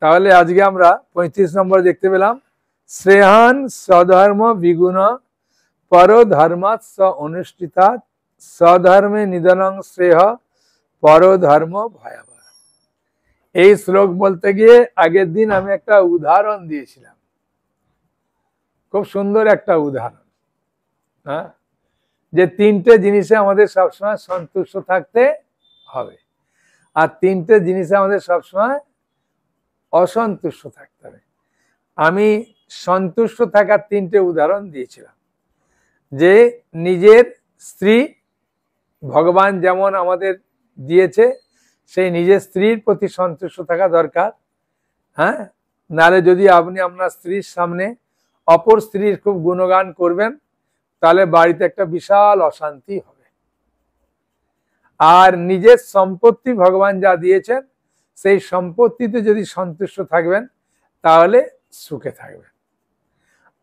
তাহলে আজকে আমরা 35 নম্বর দেখতে পেলাম, শ্রেয়ান স্বধর্ম বিগুণ পরধর্মাৎ স অনুষ্ঠিতাৎ স্বধর্মে নিধনং শ্রেয় পরধর্ম ভয়াবহ। এই শ্লোক বলতে গিয়ে আগের দিন আমি একটা উদাহরণ দিয়েছিলাম, খুব সুন্দর একটা উদাহরণ, হ্যাঁ, যে তিনটে জিনিসে আমাদের সবসময় সন্তুষ্ট থাকতে হবে, আর তিনটে জিনিসে আমাদের সবসময় অসন্তুষ্ট থাকতে হবে। আমি সন্তুষ্ট থাকার তিনটে উদাহরণ দিয়েছিলাম, যে নিজের স্ত্রী ভগবান যেমন আমাদের দিয়েছে সেই নিজের স্ত্রীর প্রতি সন্তুষ্ট থাকা দরকার, হ্যাঁ, নাহলে যদি আপনি আপনার স্ত্রীর সামনে অপর স্ত্রীর খুব গুণগান করবেন তাহলে বাড়িতে একটা বিশাল অশান্তি হবে। আর নিজের সম্পত্তি ভগবান যা দিয়েছেন সেই সম্পত্তিতে যদি সন্তুষ্ট থাকবেন তাহলে সুখে থাকবেন।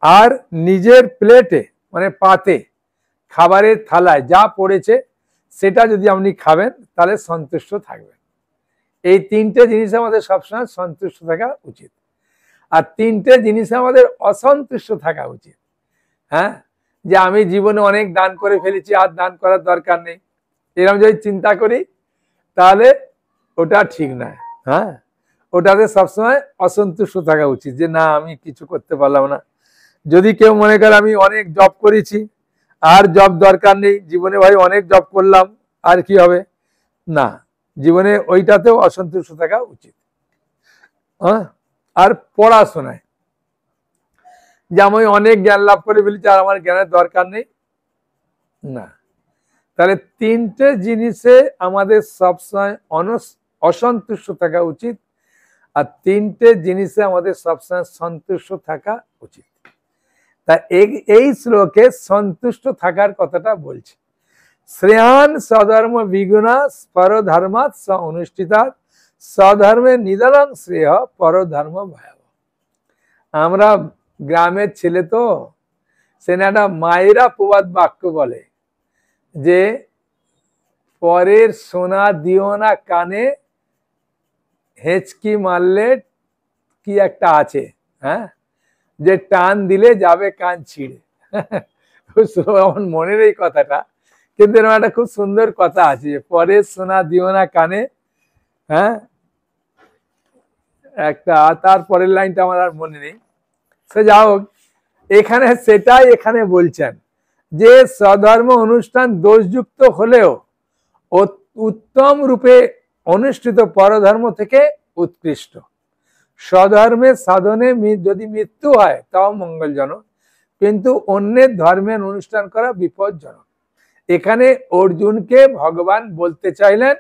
আর নিজের প্লেটে মানে পাতে খাবারের থালায় যা পড়েছে সেটা যদি আপনি খাবেন তাহলে সন্তুষ্ট থাকবেন। এই তিনটে জিনিসে আমাদের সবসময় সন্তুষ্ট থাকা উচিত, আর তিনটে জিনিসে আমাদের অসন্তুষ্ট থাকা উচিত। হ্যাঁ, যে আমি জীবনে অনেক দান করে ফেলেছি, আর দান করার দরকার নেই, এরকম যদি চিন্তা করি তাহলে ওটা ঠিক নয়। হ্যাঁ, ওটাতে সবসময় অসন্তুষ্ট থাকা উচিত, যে না আমি কিছু করতে পারলাম না। যদি কেউ মনে করে আমি অনেক জব করেছি আর জব দরকার নেই, জীবনে ভাই অনেক জব করলাম আর কি হবে, না, জীবনে ওইটাতেও অসন্তুষ্ট থাকা উচিত। হ্যাঁ, আর পড়াশোনায় যে আমি অনেক জ্ঞান লাভ করে ফেলেছি আর আমার জ্ঞানের দরকার নেই, না। তাহলে তিনটে জিনিসে আমাদের সবসময় অসন্তুষ্ট থাকা উচিত, আর তিনটে জিনিসে আমাদের সবসময় সন্তুষ্ট থাকা উচিত। তা এই শ্লোকে সন্তুষ্ট থাকার কথাটা বলছে। শ্রেয়ান স্বধর্ম বিগুণা পরধর্মাৎ স অনুষ্ঠিতাৎ স্বধর্মে নিধনং শ্রেয় পরধর্ম ভয়াবহ। আমরা গ্রামের ছেলে তো, সেটা একটা মায়েরা প্রবাদ বাক্য বলে যে পরের সোনা দিও না কানে, হেঁচকি মারলে কি একটা আছে, হ্যাঁ, যে টান দিলে যাবে কান ছিঁড়ে। আমার মনের এই কথাটা, কিন্তু এরকম একটা খুব সুন্দর কথা আছে, যে পরের সোনা দিও না কানে, হ্যাঁ, একটা, তারপরের লাইনটা আমার আর মনে নেই। সে যা হোক, এখানে সেটাই এখানে বলছেন যে স্বধর্ম অনুষ্ঠান দোষযুক্ত হলেও উত্তম রূপে অনুষ্ঠিত পরধর্ম থেকে উৎকৃষ্ট। স্বধর্মের সাধনে যদি মৃত্যু হয় তাও মঙ্গলজনক, কিন্তু অন্যের ধর্মের অনুষ্ঠান করা বিপজ্জনক। এখানে অর্জুনকে ভগবান বলতে চাইলেন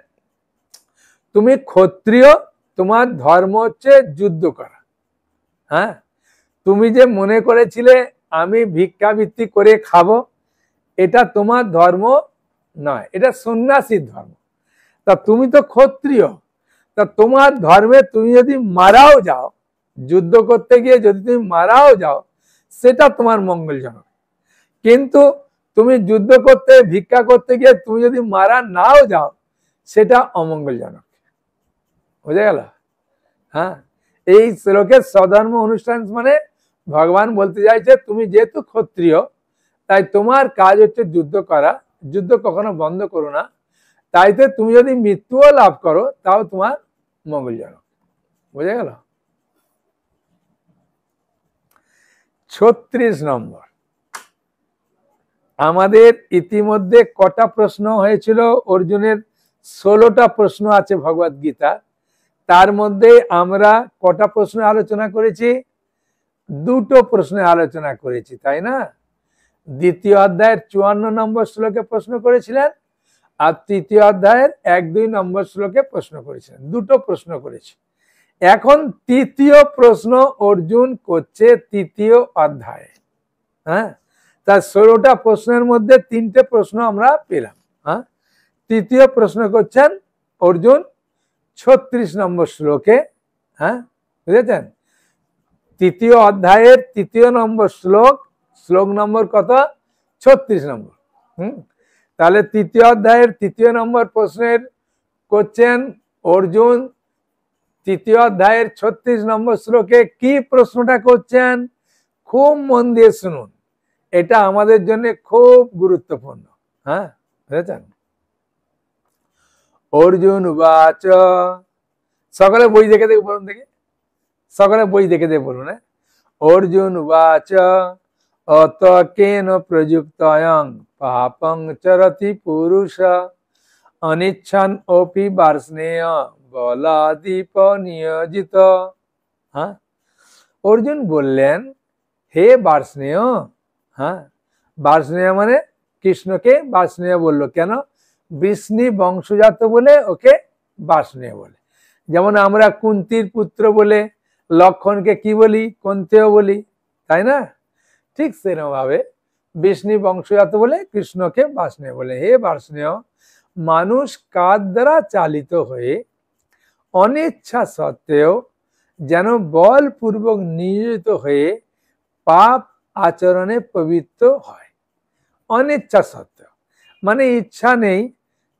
তুমি ক্ষত্রিয়, তোমার ধর্ম হচ্ছে যুদ্ধ করা। হ্যাঁ, তুমি যে মনে করেছিলে আমি ভিক্ষাবৃত্তি করে খাবো, এটা তোমার ধর্ম নয়, এটা সন্ন্যাসীর ধর্ম। তা তুমি তো ক্ষত্রিয়, তা তোমার ধর্মে তুমি যদি মারাও যাও, যুদ্ধ করতে গিয়ে যদি তুমি মারাও যাও সেটা তোমার মঙ্গলজনক, কিন্তু তুমি যুদ্ধ করতে ভিক্ষা করতে গিয়ে তুমি যদি মারা নাও যাও সেটা অমঙ্গলজনক। বুঝে গেল? হ্যাঁ, এই শ্লোকের স্বধর্ম অনুষ্ঠান মানে ভগবান বলতে চাইছে তুমি যেহেতু ক্ষত্রিয় তাই তোমার কাজ হচ্ছে যুদ্ধ করা, যুদ্ধ কখনো বন্ধ করো না, তাইতে তুমি যদি মৃত্যুও লাভ করো তাও তোমার মঙ্গলজনক। বুঝে গেল? 36 নম্বর, আমাদের ইতিমধ্যে কটা প্রশ্ন হয়েছিল অর্জুনের? 16টা প্রশ্ন আছে ভগবদ গীতা, তার মধ্যে আমরা কটা প্রশ্ন আলোচনা করেছি? 2টো প্রশ্নে আলোচনা করেছি, তাই না? দ্বিতীয় অধ্যায়ের 54 নম্বর শ্লোকে প্রশ্ন করেছিলেন, আর তৃতীয় অধ্যায়ের 1-2 নম্বর শ্লোকে প্রশ্ন করেছিলেন, 2টো প্রশ্ন করেছি। এখন তৃতীয় প্রশ্ন অর্জুন করছে তৃতীয় অধ্যায়ে। হ্যাঁ, তার 16টা প্রশ্নের মধ্যে 3টে প্রশ্ন আমরা পেলাম। হ্যাঁ, তৃতীয় প্রশ্ন করছেন অর্জুন 36 নম্বর শ্লোকে। হ্যাঁ, বুঝেছেন? তৃতীয় অধ্যায়ের 3য় নম্বর শ্লোক, শ্লোক নম্বর কত? 36 নম্বর। তাহলে তৃতীয় অধ্যায়ের 3য় নম্বর প্রশ্নের করছেন অর্জুন তৃতীয় অধ্যায়ের 36 নম্বর শ্লোকে কি প্রশ্নটা করছেন, খুব মন দিয়ে শুনুন, এটা আমাদের জন্য খুব গুরুত্বপূর্ণ। হ্যাঁ, বুঝেছেন? অর্জুন উবাচ, সকলে বই দেখে দেখে বলুন, দেখে সকলে বই দেখে দেখে বলুন। হ্যাঁ, অর্জুন উবাচ অত কেন প্রযুক্তয়ং পাপং চরতি পুরুষ অনিচ্ছান অপি বার্ষ্ণেয় বলাদীপ নিয়োজিত। হ্যাঁ, অর্জুন বললেন, হে বার্ষ্ণেয়, হ্যাঁ, বার্ষ্ণেয় মানে কৃষ্ণকে বার্ষ্ণেয় বললো কেন? বৃষ্ণি বংশজাত বলে ওকে বার্ষ্ণেয় বলে। যেমন আমরা কুন্তির পুত্র বলে লক্ষণকে কি বলি? কন্তেয় বলি, তাই না? ঠিক সেরকম ভাবে বৃষ্ণি বংশজাত বলে কৃষ্ণকে বার্ষ্ণেয় বলে। হে বার্ষ্ণেয়, মানুষ কার দ্বারা চালিত হয়ে অনিচ্ছা সত্ত্বেও যেন বলপূর্বক নিয়োজিত হয়ে পাপ আচরণে পবিত্র হয়। অনিচ্ছা সত্ত্বেও মানে ইচ্ছা নেই,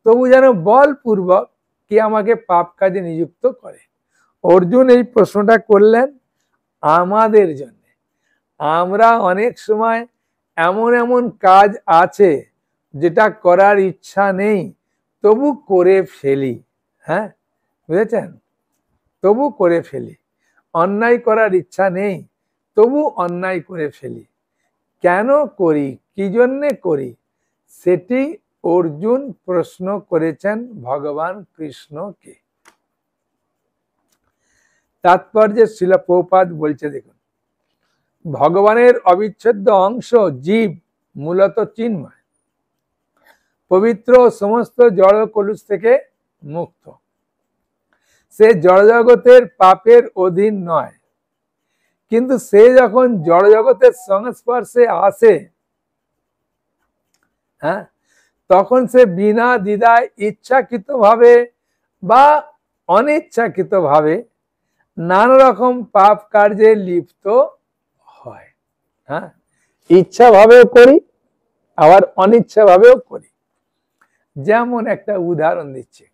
তবু যেন বলপূর্বক কি আমাকে পাপ কাজে নিযুক্ত করে। অর্জুন এই প্রশ্নটা করলেন আমাদের জন্য। আমরা অনেক সময় এমন এমন কাজ আছে যেটা করার ইচ্ছা নেই, তবু করে ফেলি। হ্যাঁ, বুঝেছেন? তবু করে ফেলি। অন্যায় করার ইচ্ছা নেই, তবু অন্যায় করে ফেলি। কেন করি, কি জন্যে করি, সেটি অর্জুন প্রশ্ন করেছেন ভগবান কৃষ্ণকে। তাৎপর্যে শ্রীল প্রভুপাদ বলছে, দেখুন, ভগবানের অবিচ্ছেদ্য অংশ জীব মূলত চিন্ময়, পবিত্র, সমস্ত জড় কলুষ থেকে মুক্ত। সে জড়জগতের পাপের অধীন নয়, কিন্তু সে যখন জড়জগতের সংস্পর্শে আসে, হ্যাঁ, তখন সে বিনা দ্বিধায় ইচ্ছাকৃত ভাবে বা অনিচ্ছাকৃত ভাবে নানা রকম পাপ কার্যে লিপ্ত হয়। হ্যাঁ, ইচ্ছা ভাবেও করি, আবার অনিচ্ছা ভাবেও করি। যেমন একটা উদাহরণ দিচ্ছি,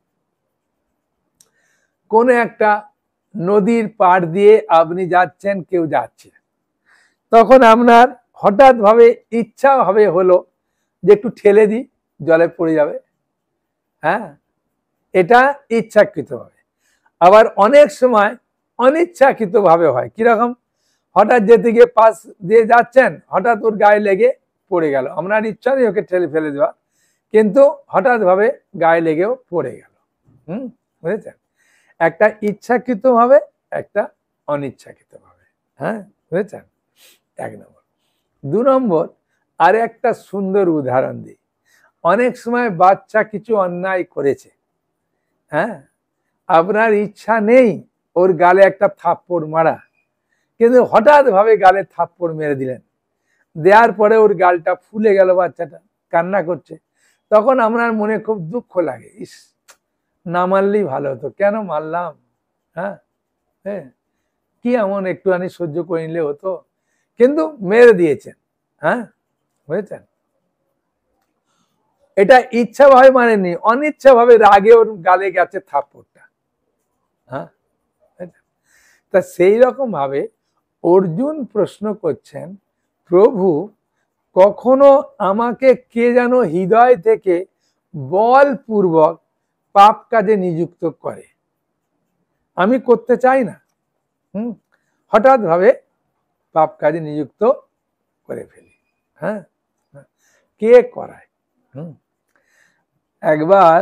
কোন একটা নদীর পাড় দিয়ে আপনি যাচ্ছেন, কেউ যাচ্ছে, তখন আপনার হঠাৎ ভাবে ইচ্ছা ভাবে হলো যে একটু ঠেলে দিই, জলে পড়ে যাবে। হ্যাঁ, এটা ইচ্ছাকৃত ভাবে। আবার অনেক সময় অনিচ্ছাকৃত ভাবে হয়। কিরকম? হঠাৎ যেতে গিয়ে পাশ দিয়ে যাচ্ছেন, হঠাৎ ওর গায়ে লেগে পড়ে গেল। আপনার ইচ্ছা নেই ওকে ঠেলে ফেলে দেওয়া, কিন্তু হঠাৎ ভাবে গায়ে লেগেও পড়ে গেল। বুঝেছেন? একটা ইচ্ছাকৃত ভাবে, একটা অনিচ্ছাকৃত ভাবে। হ্যাঁ, বুঝেছেন? এক নম্বর। দু নম্বর, আর একটা সুন্দর উদাহরণ দিই। অনেক সময় বাচ্চা কিছু অন্যায় করেছে, হ্যাঁ, আপনার ইচ্ছা নেই ওর গালে একটা থাপ্পড় মারা, কিন্তু হঠাৎ ভাবে গালে থাপ্পড় মেরে দিলেন। দেওয়ার পরে ওর গালটা ফুলে গেল, বাচ্চাটা কান্না করছে। তখন আপনার মনে খুব দুঃখ লাগে, ইস, না মারলেই ভালো হতো, কেন মারলাম? হ্যাঁ, হ্যাঁ, কি এমন একটুখানি সহ্য করে নিলে হতো, কিন্তু মেরে দিয়েছেন। হ্যাঁ, বুঝেছেন? এটা ইচ্ছা ভাবে মানেনি, অনিচ্ছা ভাবে রাগে ওর গালে গেছে থাপ্পড়টা। হ্যাঁ, তা সেই রকম ভাবে অর্জুন প্রশ্ন করছেন, প্রভু, কখনো আমাকে কে যেন হৃদয় থেকে বলপূর্বক পাপ কাজে নিযুক্ত করে, আমি করতে চাই না, হঠাৎ ভাবে পাপ কাজে নিযুক্ত করে ফেলি। হ্যাঁ, কে করায়? একবার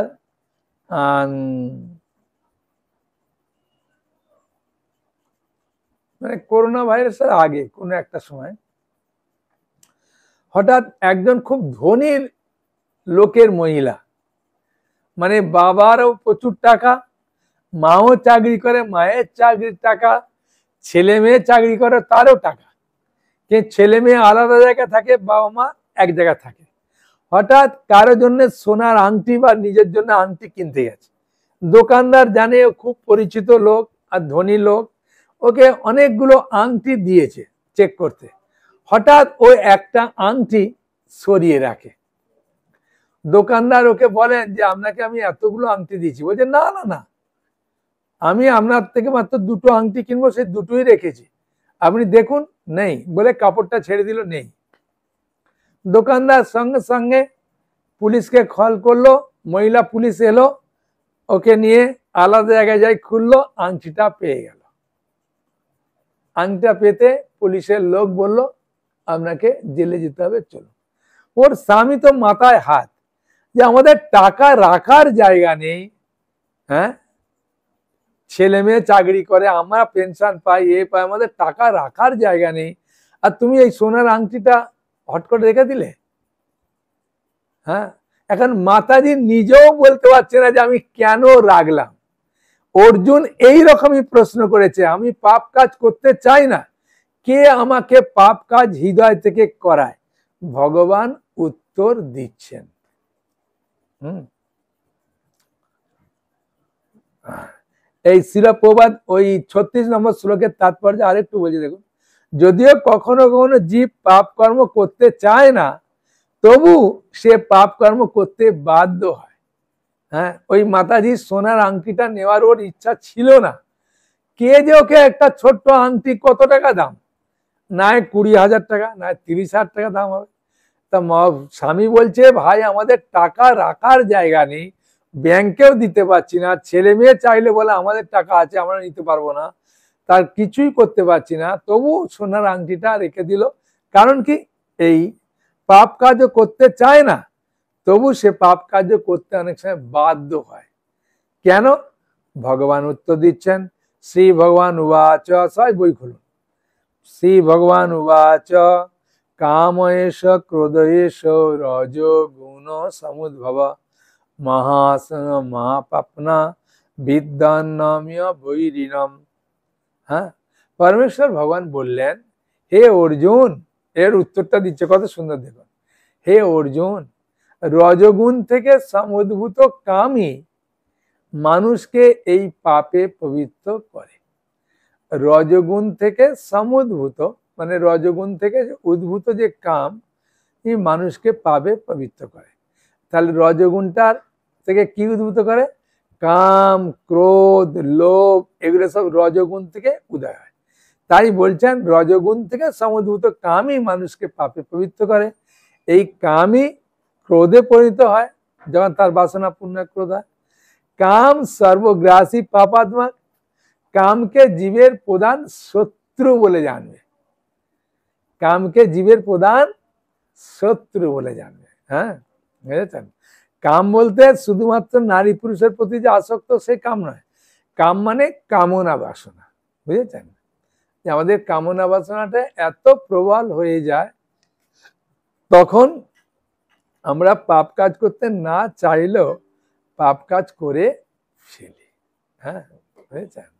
মানে করোনা ভাইরাসের আগে কোনো একটা সময় হঠাৎ একজন খুব ধনী লোকের মহিলা, মানে বাবারও প্রচুর টাকা, মাও চাকরি করে, মায়ের চাকরির টাকা, ছেলে মেয়ে চাকরি করে, তারও টাকা, কে ছেলে মেয়ে আলাদা জায়গায় থাকে, বাবা মা এক জায়গায় থাকে। হঠাৎ কারোর জন্য সোনার আংটি বা নিজের জন্য আংটি কিনতে গেছে। দোকানদার জানে ও খুব পরিচিত লোক আর ধনী লোক, ওকে অনেকগুলো আংটি দিয়েছে চেক করতে। হঠাৎ ওই একটা আংটি সরিয়ে রাখে। দোকানদার ওকে বলেন যে আপনাকে আমি এতগুলো আংটি দিয়েছি। বলছে না না না, আমি আপনার থেকে মাত্র দুটো আংটি কিনবো, সেই দুটোই রেখেছি, আপনি দেখুন। নেই বলে কাপড়টা ছেড়ে দিল, নেই। দোকানদার সঙ্গে সঙ্গে পুলিশকে কল করলো, মহিলা পুলিশ এলো, ওকে নিয়ে আলাদা জায়গায় যাই, খুললো, আংটিটা পেয়ে গেল। আংটিটা পেতে পুলিশের লোক বলল আপনাকে জেলে যেতে হবে, চলো। ওর স্বামী তো মাথায় হাত, যে আমাদের টাকা রাখার জায়গা নেই, হ্যাঁ, ছেলে মেয়ে চাকরি করে, আমরা পেনশন পাই, এ পাই, আমাদের টাকা রাখার জায়গা নেই, আর তুমি এই সোনার আংটিটা হট করে রেখে দিলে। হ্যাঁ, এখন মাতাজি নিজেও বলতে পারছে না যে আমি কেন রাখলাম। অর্জুন এই রকমই প্রশ্ন করেছে, আমি পাপ কাজ করতে চাই না, কে আমাকে পাপ কাজ হৃদয় থেকে করায়? ভগবান উত্তর দিচ্ছেন। এই শিল প্রভুপাদ ওই 36 নম্বর শ্লোকের তাৎপর্য আরেকটু বলছে, দেখুন। যদিও কখনো কখনো জীব পাপ কর্ম করতে চায় না, তবু সে পাপ কর্ম করতে বাধ্য হয়। হ্যাঁ, ওই মাতাজির সোনার আংটিটা নেওয়ার ওর ইচ্ছা ছিল না। কে যে ওকে একটা ছোট্ট আংটি, কত টাকা দাম, না 20,000 টাকা, না 30,000 টাকা দাম হবে। তা স্বামী বলছে, ভাই আমাদের টাকা রাখার জায়গা নেই, ব্যাংকেও দিতে পারছি না, ছেলে মেয়ে চাইলে বলে আমাদের টাকা আছে, আমরা নিতে পারবো না, তার কিছুই করতে পারছি না, তবু সোনার আংটিটা রেখে দিল। কারণ কি? এই পাপ কাজও করতে চায় না, তবু সে পাপ কাজও করতে অনেক সময় বাধ্য হয়। কেন? ভগবান উত্তর দিচ্ছেন। শ্রী ভগবান উবাচ, সবাই বই খুলুন। শ্রী ভগবান উবাচ, কাময়েশ ক্রোধয়েশ রজ গুণ সমুদ্ভব মহাসন মহাপাপনা বিদ্যান্নম্য বৈরিণম। হ্যাঁ, পরমেশ্বর ভগবান বললেন, হে অর্জুন, এর উত্তরটা দিচ্ছে কত সুন্দর, দেখুন। হে অর্জুন, রজগুণ থেকে সমুদ্ভূত কামই মানুষকে এই পাপে পবিত্র করে। রজগুণ থেকে সমুদ্ভূত মানে রজগুণ থেকে উদ্ভূত যে কাম, এই মানুষকে পাপে পবিত্র করে। তাহলে রজগুণটার থেকে কি উদ্ভূত করে? কাম, ক্রোধ, লোভ, এগুলো সব রজগুণ থেকে উদয় হয়। তাই বলছেন রজগুণ থেকে সমুদ্ভূত কামই মানুষকে পাপে পবিত্র করে। এই কামই ক্রোধে পরিণত হয় যখন তার বাসনা পূর্ণ ক্রোধ হয়। কাম সর্বগ্রাসী পাপাত্মক, কামকে জীবের প্রধান শত্রু বলে জানবে, কামকে জীবের প্রধান শত্রু বলে জানবে। হ্যাঁ, বুঝেছেন? কাম বলতে শুধুমাত্র নারী পুরুষের প্রতি যে আসক্ত সে কাম নয়, কাম মানে কামনা বাসনা। বুঝেছেন? যে আমাদের কামনা বাসনাটা এত প্রবল হয়ে যায়, তখন আমরা পাপ কাজ করতে না চাইলেও পাপ কাজ করে ফেলি। হ্যাঁ, বুঝেছেন?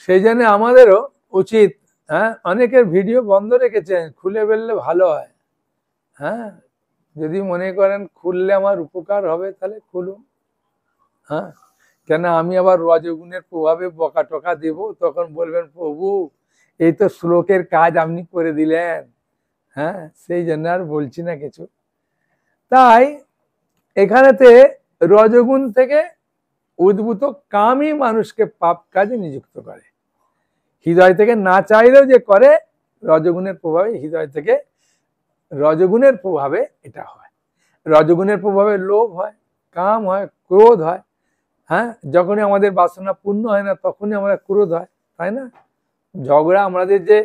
সেই জন্য আমাদেরও উচিত, হ্যাঁ, অনেকের ভিডিও বন্ধ রেখেছেন, খুলে ফেললে ভালো হয়। হ্যাঁ, যদি মনে করেন খুললে আমার উপকার হবে তাহলে খুলুন। হ্যাঁ, কেন আমি আবার রজগুণের প্রভাবে বকা টকা দেব, তখন বলবেন প্রভু এই তো শ্লোকের কাজ আপনি করে দিলেন। হ্যাঁ, সেই জন্য আর বলছি না কিছু। তাই এখানেতে রজগুণ থেকে উদ্ভূত কামই মানুষকে পাপ কাজে নিযুক্ত করে। হৃদয় থেকে না চাইলেও যে করে, রজগুণের প্রভাবে হৃদয় থেকে, রজগুণের প্রভাবে এটা হয়। রজগুণের প্রভাবে লোভ হয়, কাম হয়, ক্রোধ হয়। হ্যাঁ, যখনই আমাদের বাসনা পূর্ণ হয় না তখনই আমরা ক্রোধ হয়, তাই না? ঝগড়া, আমাদের যে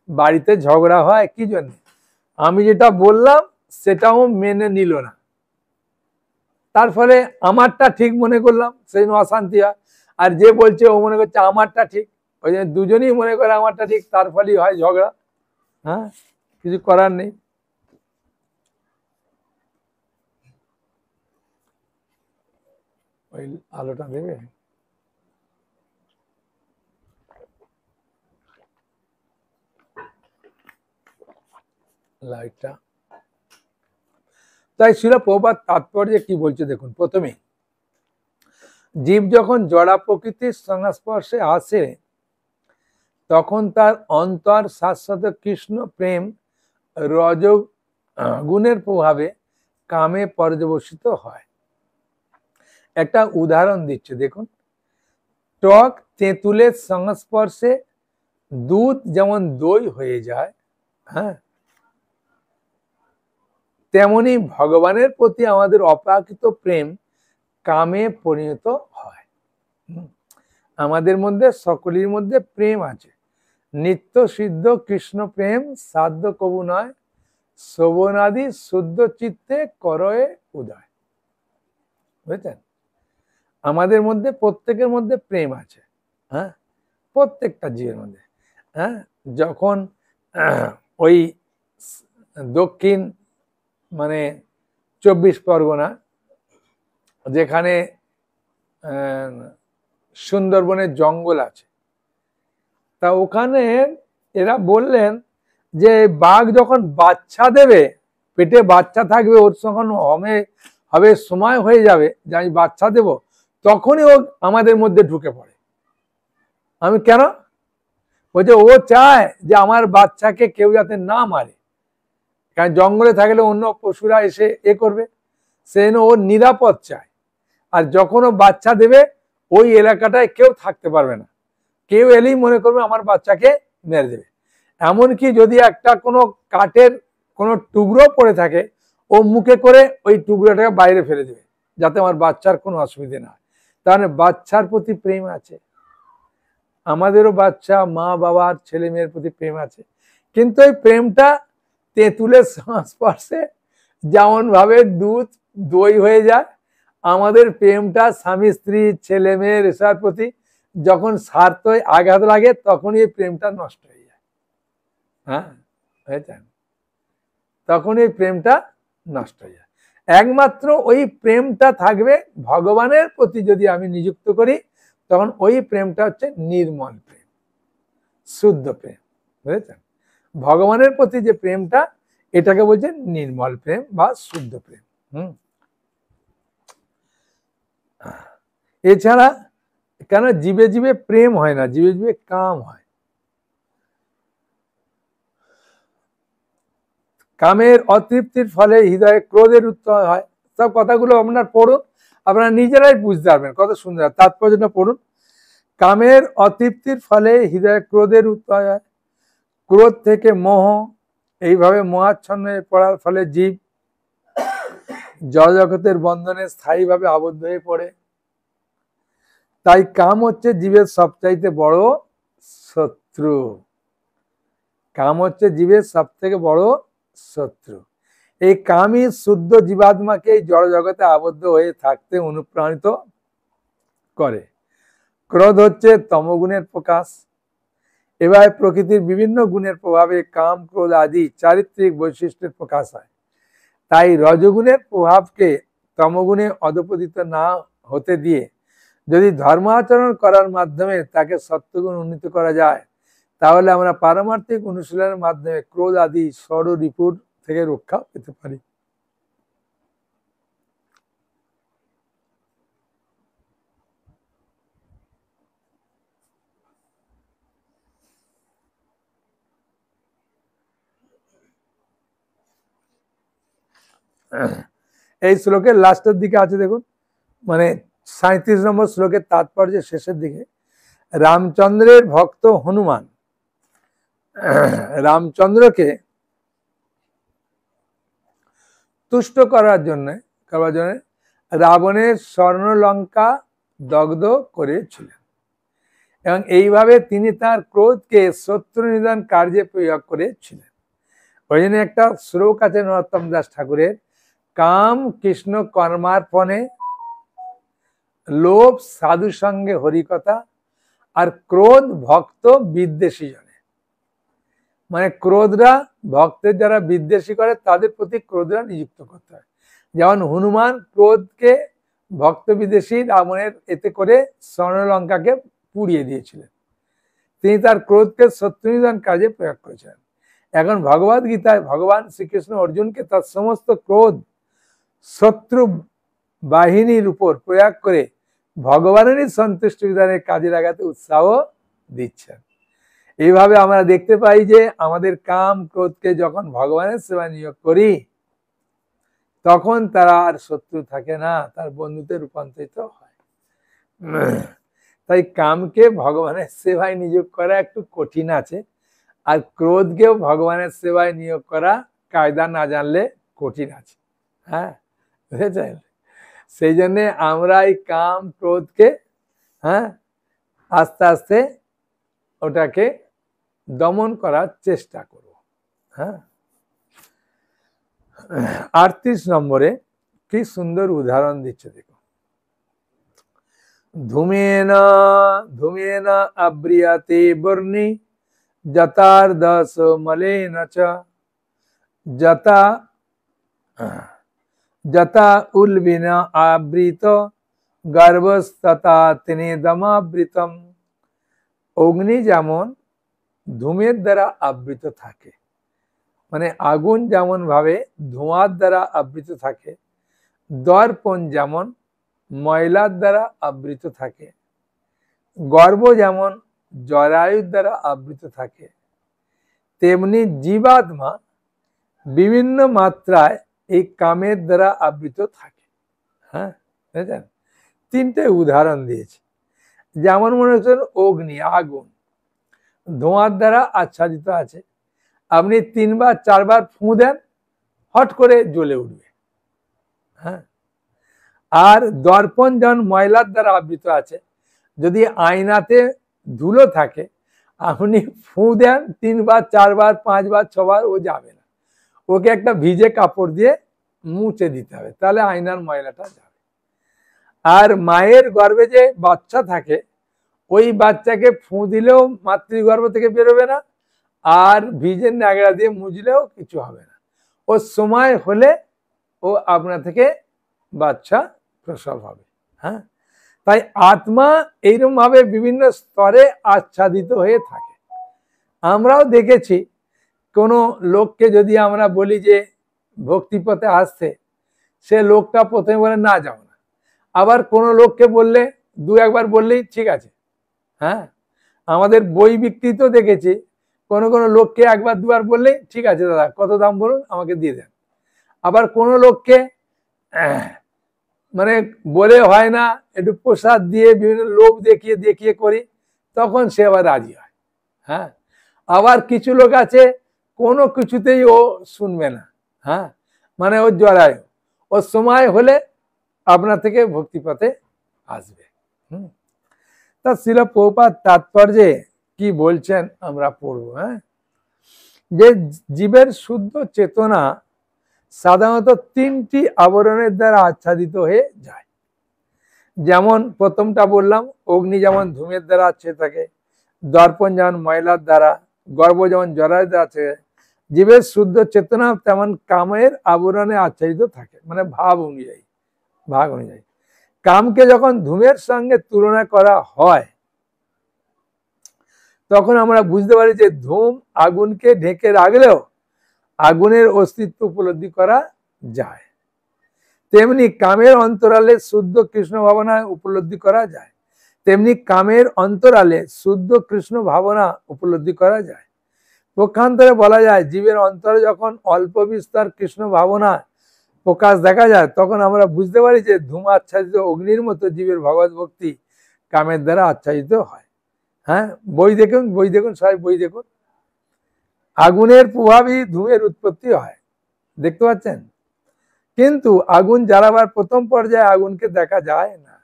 বাড়িতে ঝগড়া হয় কি জন্য? আমি যেটা বললাম সেটাও মেনে নিল না, তার ফলে আমারটা ঠিক মনে করলাম, সেই জন্য অশান্তি হয়। আর যে বলছে ও মনে করছে আমারটা ঠিক, ওই জন্য দুজনেই মনে করে আমারটা ঠিক, তার ফলেই হয় ঝগড়া। হ্যাঁ, কিছু করার নেই। ওই আলোটা দেবে, লাইটটা। তাই শিল প্রভুপাদ তাৎপর্যে কি বলছে দেখুন। প্রথমে জীব যখন জড়া প্রকৃতির সংস্পর্শে আসে, তখন তার অন্তর শাশ্বত কৃষ্ণ প্রেম রজগুণের প্রভাবে কামে পর্যবসিত হয়। একটা উদাহরণ দিচ্ছে দেখুন, টক তেঁতুলের সংস্পর্শে দুধ যেমন দই হয়ে যায়, হ্যাঁ, তেমনি ভগবানের প্রতি আমাদের অপ্রাকৃত প্রেম কামে পরিণত হয়। আমাদের মধ্যে সকলের মধ্যে প্রেম আছে, নিত্য সিদ্ধ কৃষ্ণ প্রেম সাধ্য কবু নয়, শ্রবণাদি শুদ্ধ চিত্তে করয়ে উদয়। বুঝলেন, আমাদের মধ্যে প্রত্যেকের মধ্যে প্রেম আছে, হ্যাঁ, প্রত্যেকটা জীবের মধ্যে। হ্যাঁ, যখন ওই দক্ষিণ মানে 24 পরগনা, যেখানে সুন্দরবনের জঙ্গল আছে, তা ওখানে এরা বললেন যে বাঘ যখন বাচ্চা দেবে, পেটে বাচ্চা থাকবে, ওর তখন হবে সময় হয়ে যাবে যে আমি বাচ্চা দেব, তখনই ও আমাদের মধ্যে ঢুকে পড়ে। আমি কেন বলছে, ও চায় যে আমার বাচ্চাকে কেউ যাতে না মারে, কারণ জঙ্গলে থাকলে অন্য পশুরা এসে করবে, সেজন্য ও নিরাপদ চায়। আর যখন ও বাচ্চা দেবে, ওই এলাকাটায় কেউ থাকতে পারবে না, কেউ এলেই মনে করবে আমার বাচ্চাকে মেরে দেবে। এমনকি যদি একটা কোনো কাঠের কোনো টুকরো পড়ে থাকে, ও মুখে করে ওই টুকরোটাকে বাইরে ফেলে দেবে, যাতে আমার বাচ্চার কোনো অসুবিধা না হয়। তাহলে বাচ্চার প্রতি প্রেম আছে, আমাদেরও বাচ্চা মা বাবার ছেলে মেয়ের প্রতি প্রেম আছে, কিন্তু ওই প্রেমটা তেঁতুলের সংস্পর্শে যেমন ভাবে দুধ দই হয়ে যায়, আমাদের প্রেমটা স্বামী স্ত্রী ছেলে মেয়ের এসবের প্রতি যখন স্বার্থ আঘাত লাগে, তখনই এই প্রেমটা নষ্ট হয়ে যায়। হ্যাঁ, বুঝেছেন, তখন এই প্রেমটা নষ্ট হয়ে যায়। একমাত্র ওই প্রেমটা থাকবে ভগবানের প্রতি যদি আমি নিযুক্ত করি, তখন ওই প্রেমটা হচ্ছে নির্মল প্রেম, শুদ্ধ প্রেম। বুঝেছেন, ভগবানের প্রতি যে প্রেমটা, এটাকে বলছে নির্মল প্রেম বা শুদ্ধ প্রেম। এছাড়া কেন জীবে জীবে প্রেম হয় না, জীবে জীবে কাম হয়। কামের অতৃপ্তির ফলে হৃদয়ে ক্রোধের উত্থয় হয়। সব কথাগুলো আপনার পড়ুন, আপনারা নিজেরাই বুঝতে পারবেন, কত সুন্দর তাৎপর্যটা পড়ুন। কামের অতৃপ্তির ফলে হৃদয়ে ক্রোধের উত্থয় হয়, ক্রোধ থেকে মোহ, এইভাবে মোহাচ্ছন্ন হয়ে পড়ার ফলে জীব জড়জগতের বন্ধনে স্থায়ীভাবে আবদ্ধ হয়ে পড়ে। তাই কাম হচ্ছে জীবের সবচাইতে বড় শত্রু, কাম হচ্ছে জীবের সব থেকে বড় শত্রু। এই কামই শুদ্ধ জীবাত্মাকে জড় জগতে আবদ্ধ হয়ে থাকতে অনুপ্রাণিত করে। ক্রোধ হচ্ছে তমগুণের প্রকাশ। এবার প্রকৃতির বিভিন্ন গুণের প্রভাবে কাম ক্রোধ আদি চারিত্রিক বৈশিষ্ট্যের প্রকাশ হয়। তাই রজগুণের প্রভাবকে তমগুণে অধঃপতিত না হতে দিয়ে যদি ধর্ম আচরণ করার মাধ্যমে তাকে সত্যগুণ উন্নীত করা যায়, তাহলে আমরা পারমার্থিক অনুশীলনের মাধ্যমে ক্রোধ আদি ষড় রিপুর থেকে রক্ষা পেতে পারি। এই শ্লোকের লাস্টের দিকে আছে দেখুন, মানে 37 নম্বর শ্লোকের তাৎপর্য শেষের দিকে, রামচন্দ্রের ভক্ত হনুমান রামচন্দ্রকে তুষ্ট করার জন্য রাবণের স্বর্ণলঙ্কা দগ্ধ করেছিলেন, এবং এইভাবে তিনি তার ক্রোধকে শত্রু নিধন কার্যে প্রয়োগ করেছিলেন। ওই জন্য একটা শ্লোক আছে নরোত্তম দাস ঠাকুরের, কাম কৃষ্ণ কর্মার্পণে, লোভ সাধু সঙ্গে হরিকথা, আর ক্রোধ ভক্ত বিদ্বেষী জনে। মানে ক্রোধরা ভক্তের যারা বিদ্বেষী করে, তাদের প্রতি ক্রোধরা নিযুক্ত করতে হয়। যেমন হনুমান ক্রোধকে ভক্ত বিদ্বেষী রাবণের এতে করে স্বর্ণলঙ্কাকে পুড়িয়ে দিয়েছিলেন, তিনি তার ক্রোধকে শত্রু নিধন কাজে প্রয়োগ করেছিলেন। এখন ভগবদ গীতায় ভগবান শ্রীকৃষ্ণ অর্জুনকে তার সমস্ত ক্রোধ শত্রু বাহিনীর উপর প্রয়োগ করে ভগবানেরই সন্তুষ্টি বিধানের কাজে লাগাতে উৎসাহ দিচ্ছেন। এইভাবে আমরা দেখতে পাই যে আমাদের কাম ক্রোধকে যখন ভগবানের সেবা নিয়োগ করি তখন তারা আর শত্রু থাকে না, তার বন্ধুতে রূপান্তরিত হয়। তাই কামকে ভগবানের সেবায় নিয়োগ করা একটু কঠিন আছে, আর ক্রোধকেও ভগবানের সেবায় নিয়োগ করা কায়দা না জানলে কঠিন আছে। হ্যাঁ, বুঝেছেন? সেই জন্য আমরা এই কাম ক্রোধকে আস্তে আস্তে ওটাকে দমন করার চেষ্টা করব। 38 নম্বরে কি সুন্দর উদাহরণ দিচ্ছে দেখো। ধূমেন ধূমেন আব্রিয়াতে বর্ণি যতার্দস মলেন চ যতা যতা উল্বিনা আবৃত গর্ভস্ততা তিনি দমাবৃতম। অগ্নি যেমন ধূমের দ্বারা আবৃত থাকে, মানে আগুন যেমন ভাবে ধোঁয়ার দ্বারা আবৃত থাকে, দর্পণ যেমন ময়লার দ্বারা আবৃত থাকে, গর্ভ যেমন জরায়ুর দ্বারা আবৃত থাকে, তেমনি জীবাত্মা বিভিন্ন মাত্রায় এই কামের দ্বারা আবৃত থাকে। হ্যাঁ, বুঝলেন? 3টে উদাহরণ দিয়েছে। যেমন মনে হচ্ছেন অগ্নি, আগুন ধোঁয়ার দ্বারা আচ্ছাদিত আছে, আপনি 3 বার 4 বার ফুঁ দেন, হট করে জ্বলে উঠবে। হ্যাঁ, আর দর্পণ যেমন ময়লার দ্বারা আবৃত আছে, যদি আয়নাতে ধুলো থাকে আপনি ফুঁ দেন 3 বার 4 বার 5 বার 6 বার, ও যাবে না, ওকে একটা ভিজে কাপড় দিয়ে মুছে দিতে হবে, তাহলে আয়নার ময়লাটা যাবে। আর মায়ের গর্ভে যে বাচ্চা থাকে, ওই বাচ্চাকে ফুঁ দিলেও মাতৃগর্ভ থেকে বেরোবে না, আর ভিজে ন্যাকড়া দিয়ে মুছলেও কিছু হবে না, ওর সময় হলে ও আপনা থেকে বাচ্চা প্রসব হবে। হ্যাঁ, তাই আত্মা এইরকম ভাবে বিভিন্ন স্তরে আচ্ছাদিত হয়ে থাকে। আমরাও দেখেছি কোনো লোককে যদি আমরা বলি যে ভক্তিপথে আসতে, সে লোকটা প্রথমে বলে না যাও না, আবার কোনো লোককে বললে 2 একবার বললেই ঠিক আছে। হ্যাঁ, আমাদের বই বিক্রিতেও দেখেছি কোনো কোনো লোককে 1 বার 2 বার বললেই ঠিক আছে দাদা কত দাম বলুন আমাকে দিয়ে দেন। আবার কোনো লোককে মানে বলে হয় না, একটু প্রসাদ দিয়ে বিভিন্ন লোভ দেখিয়ে দেখিয়ে করি, তখন সে আবার রাজি হয়। হ্যাঁ, আবার কিছু লোক আছে কোনো কিছুতেই ও শুনবে না। হ্যাঁ, মানে ও জড়ায়, ওর সময় হলে আপনা থেকে ভক্তিপথে আসবে। তা শ্রীল প্রভুপাদ তাৎপর্যে কি বলছেন আমরা পড়ব। হ্যাঁ, যে জীবের শুদ্ধ চেতনা সাধারণত 3টি আবরণের দ্বারা আচ্ছাদিত হয়ে যায়। যেমন প্রথমটা বললাম, অগ্নি যেমন ধূমের দ্বারা আচ্ছাদিত থাকে, দর্পণ যেমন ময়লার দ্বারা, গর্ভ যেমন জরায়ুর দ্বারা আছে, জীবের শুদ্ধ চেতনা তেমন কামের আবরণে আচ্ছাদিত থাকে, মানে ভাব অনুযায়ী, ভাগ অনুযায়ী। কামকে যখন ধূমের সঙ্গে তুলনা করা হয় তখন আমরা বুঝতে পারি যে ধূম আগুনকে ঢেকে রাখলেও আগুনের অস্তিত্ব উপলব্ধি করা যায়, তেমনি কামের অন্তরালে শুদ্ধ কৃষ্ণ ভাবনা উপলব্ধি করা যায়, তেমনি কামের অন্তরালে শুদ্ধ কৃষ্ণ ভাবনা উপলব্ধি করা যায়। পক্ষান্তরে বলা যায় জীবের অন্তরে যখন অল্প বিস্তর কৃষ্ণ ভাবনা প্রকাশ দেখা যায় তখন আমরা বুঝতে পারি যে ধূম আচ্ছাদিত অগ্নির মতো জীবের ভগবত ভক্তি কামের দ্বারা আচ্ছাদিত হয়। হ্যাঁ, বই দেখুন সবাই বই দেখুন, আগুনের প্রভাবই ধূমের উৎপত্তি হয়, দেখতে পাচ্ছেন? কিন্তু আগুন জ্বালাবার প্রথম পর্যায়ে আগুনকে দেখা যায় না,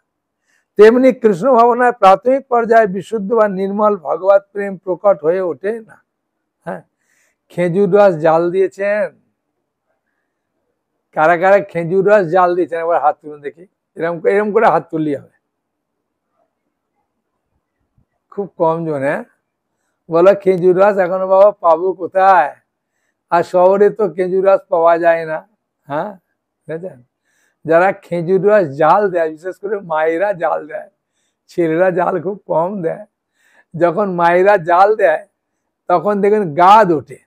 তেমনি কৃষ্ণ ভাবনার প্রাথমিক পর্যায়ে বিশুদ্ধ বা নির্মল ভগবত প্রেম প্রকট হয়ে ওঠে না। হ্যাঁ, খেজুর রস জাল দিয়েছেন? কারা কারা খেজুর রস জাল দিয়েছেন একবার হাত তুলুন দেখি, এরকম করে হাত তুললেই হবে, খুব কম জন। হ্যাঁ, বলো খেজুর রস এখনো বাবা পাবো কোথায়, আর শহরে তো খেজুর রস পাওয়া যায় না। হ্যাঁ, বুঝেছেন? যারা খেজুর রস জাল দেয়, বিশেষ করে মায়েরা জাল দেয়, ছেলেরা জাল খুব কম দেয়। যখন মায়েরা জাল দেয় তখন দেখবেন গাদ ওঠে।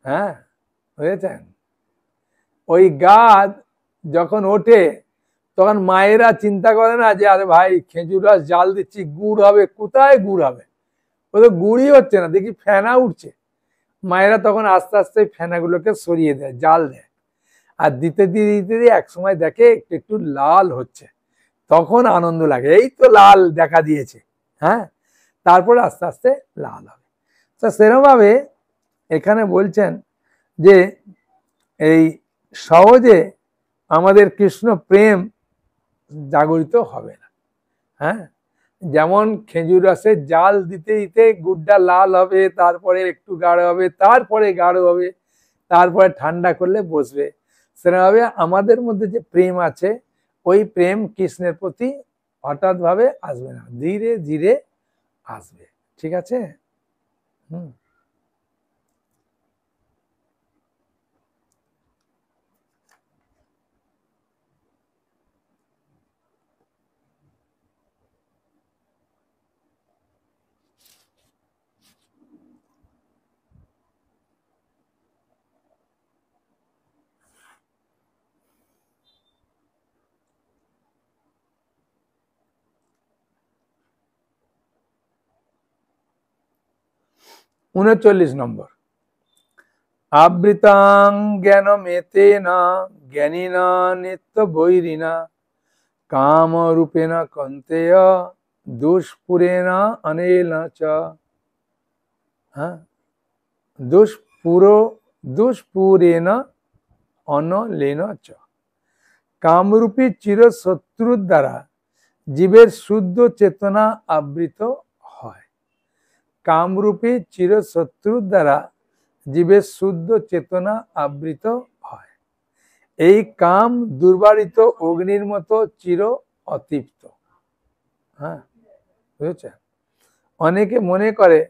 হ্যাঁ, বুঝেছেন? ওই গাদ যখন ওঠে তখন মায়েরা চিন্তা করে না যে আরে ভাই খেজুর রস জাল দিচ্ছি গুড় হবে, কোথায় গুড় হবে, ও তো গুড়ি হচ্ছে না, দেখি ফেনা উঠছে। মায়েরা তখন আস্তে আস্তে ফেনাগুলোকে সরিয়ে দেয়, জাল দেয়, আর দিতে দিতে দিতে এক সময় দেখে একটু একটু লাল হচ্ছে, তখন আনন্দ লাগে, এই তো লাল দেখা দিয়েছে। হ্যাঁ, তারপরে আস্তে আস্তে লাল হবে। তো সেরকম ভাবে এখানে বলছেন যে এই সহজে আমাদের কৃষ্ণ প্রেম জাগরিত হবে না। হ্যাঁ, যেমন খেজুর রসের জাল দিতে দিতে গুড়টা লাল হবে, তারপরে একটু গাঢ় হবে, তারপরে গাঢ় হবে, তারপরে ঠান্ডা করলে বসবে। সেরকমভাবে আমাদের মধ্যে যে প্রেম আছে, ওই প্রেম কৃষ্ণের প্রতি হঠাৎ ভাবে আসবে না, ধীরে ধীরে আসবে। ঠিক আছে? হুম। 39 নম্বর, আবৃতাং জ্ঞানমেতেনা জ্ঞানিনা নিত্য বৈরিনা কাম রূপেনা কন্তেয় দুষ্পুরেনা অনেনা চ। হ্যাঁ, দুষ্পুরেনা অনলেনা চ। কামরূপী চিরশত্রুর দ্বারা জীবের শুদ্ধ চেতনা আবৃত হয়। কামরূপী চিরশত্রুর দ্বারা জীবের শুদ্ধ চেতনা আবৃত হয়। এই কাম দুর্বারিত অগ্নির মতো চির অতৃপ্ত। হ্যাঁ, বুঝেছেন? অনেকে মনে করে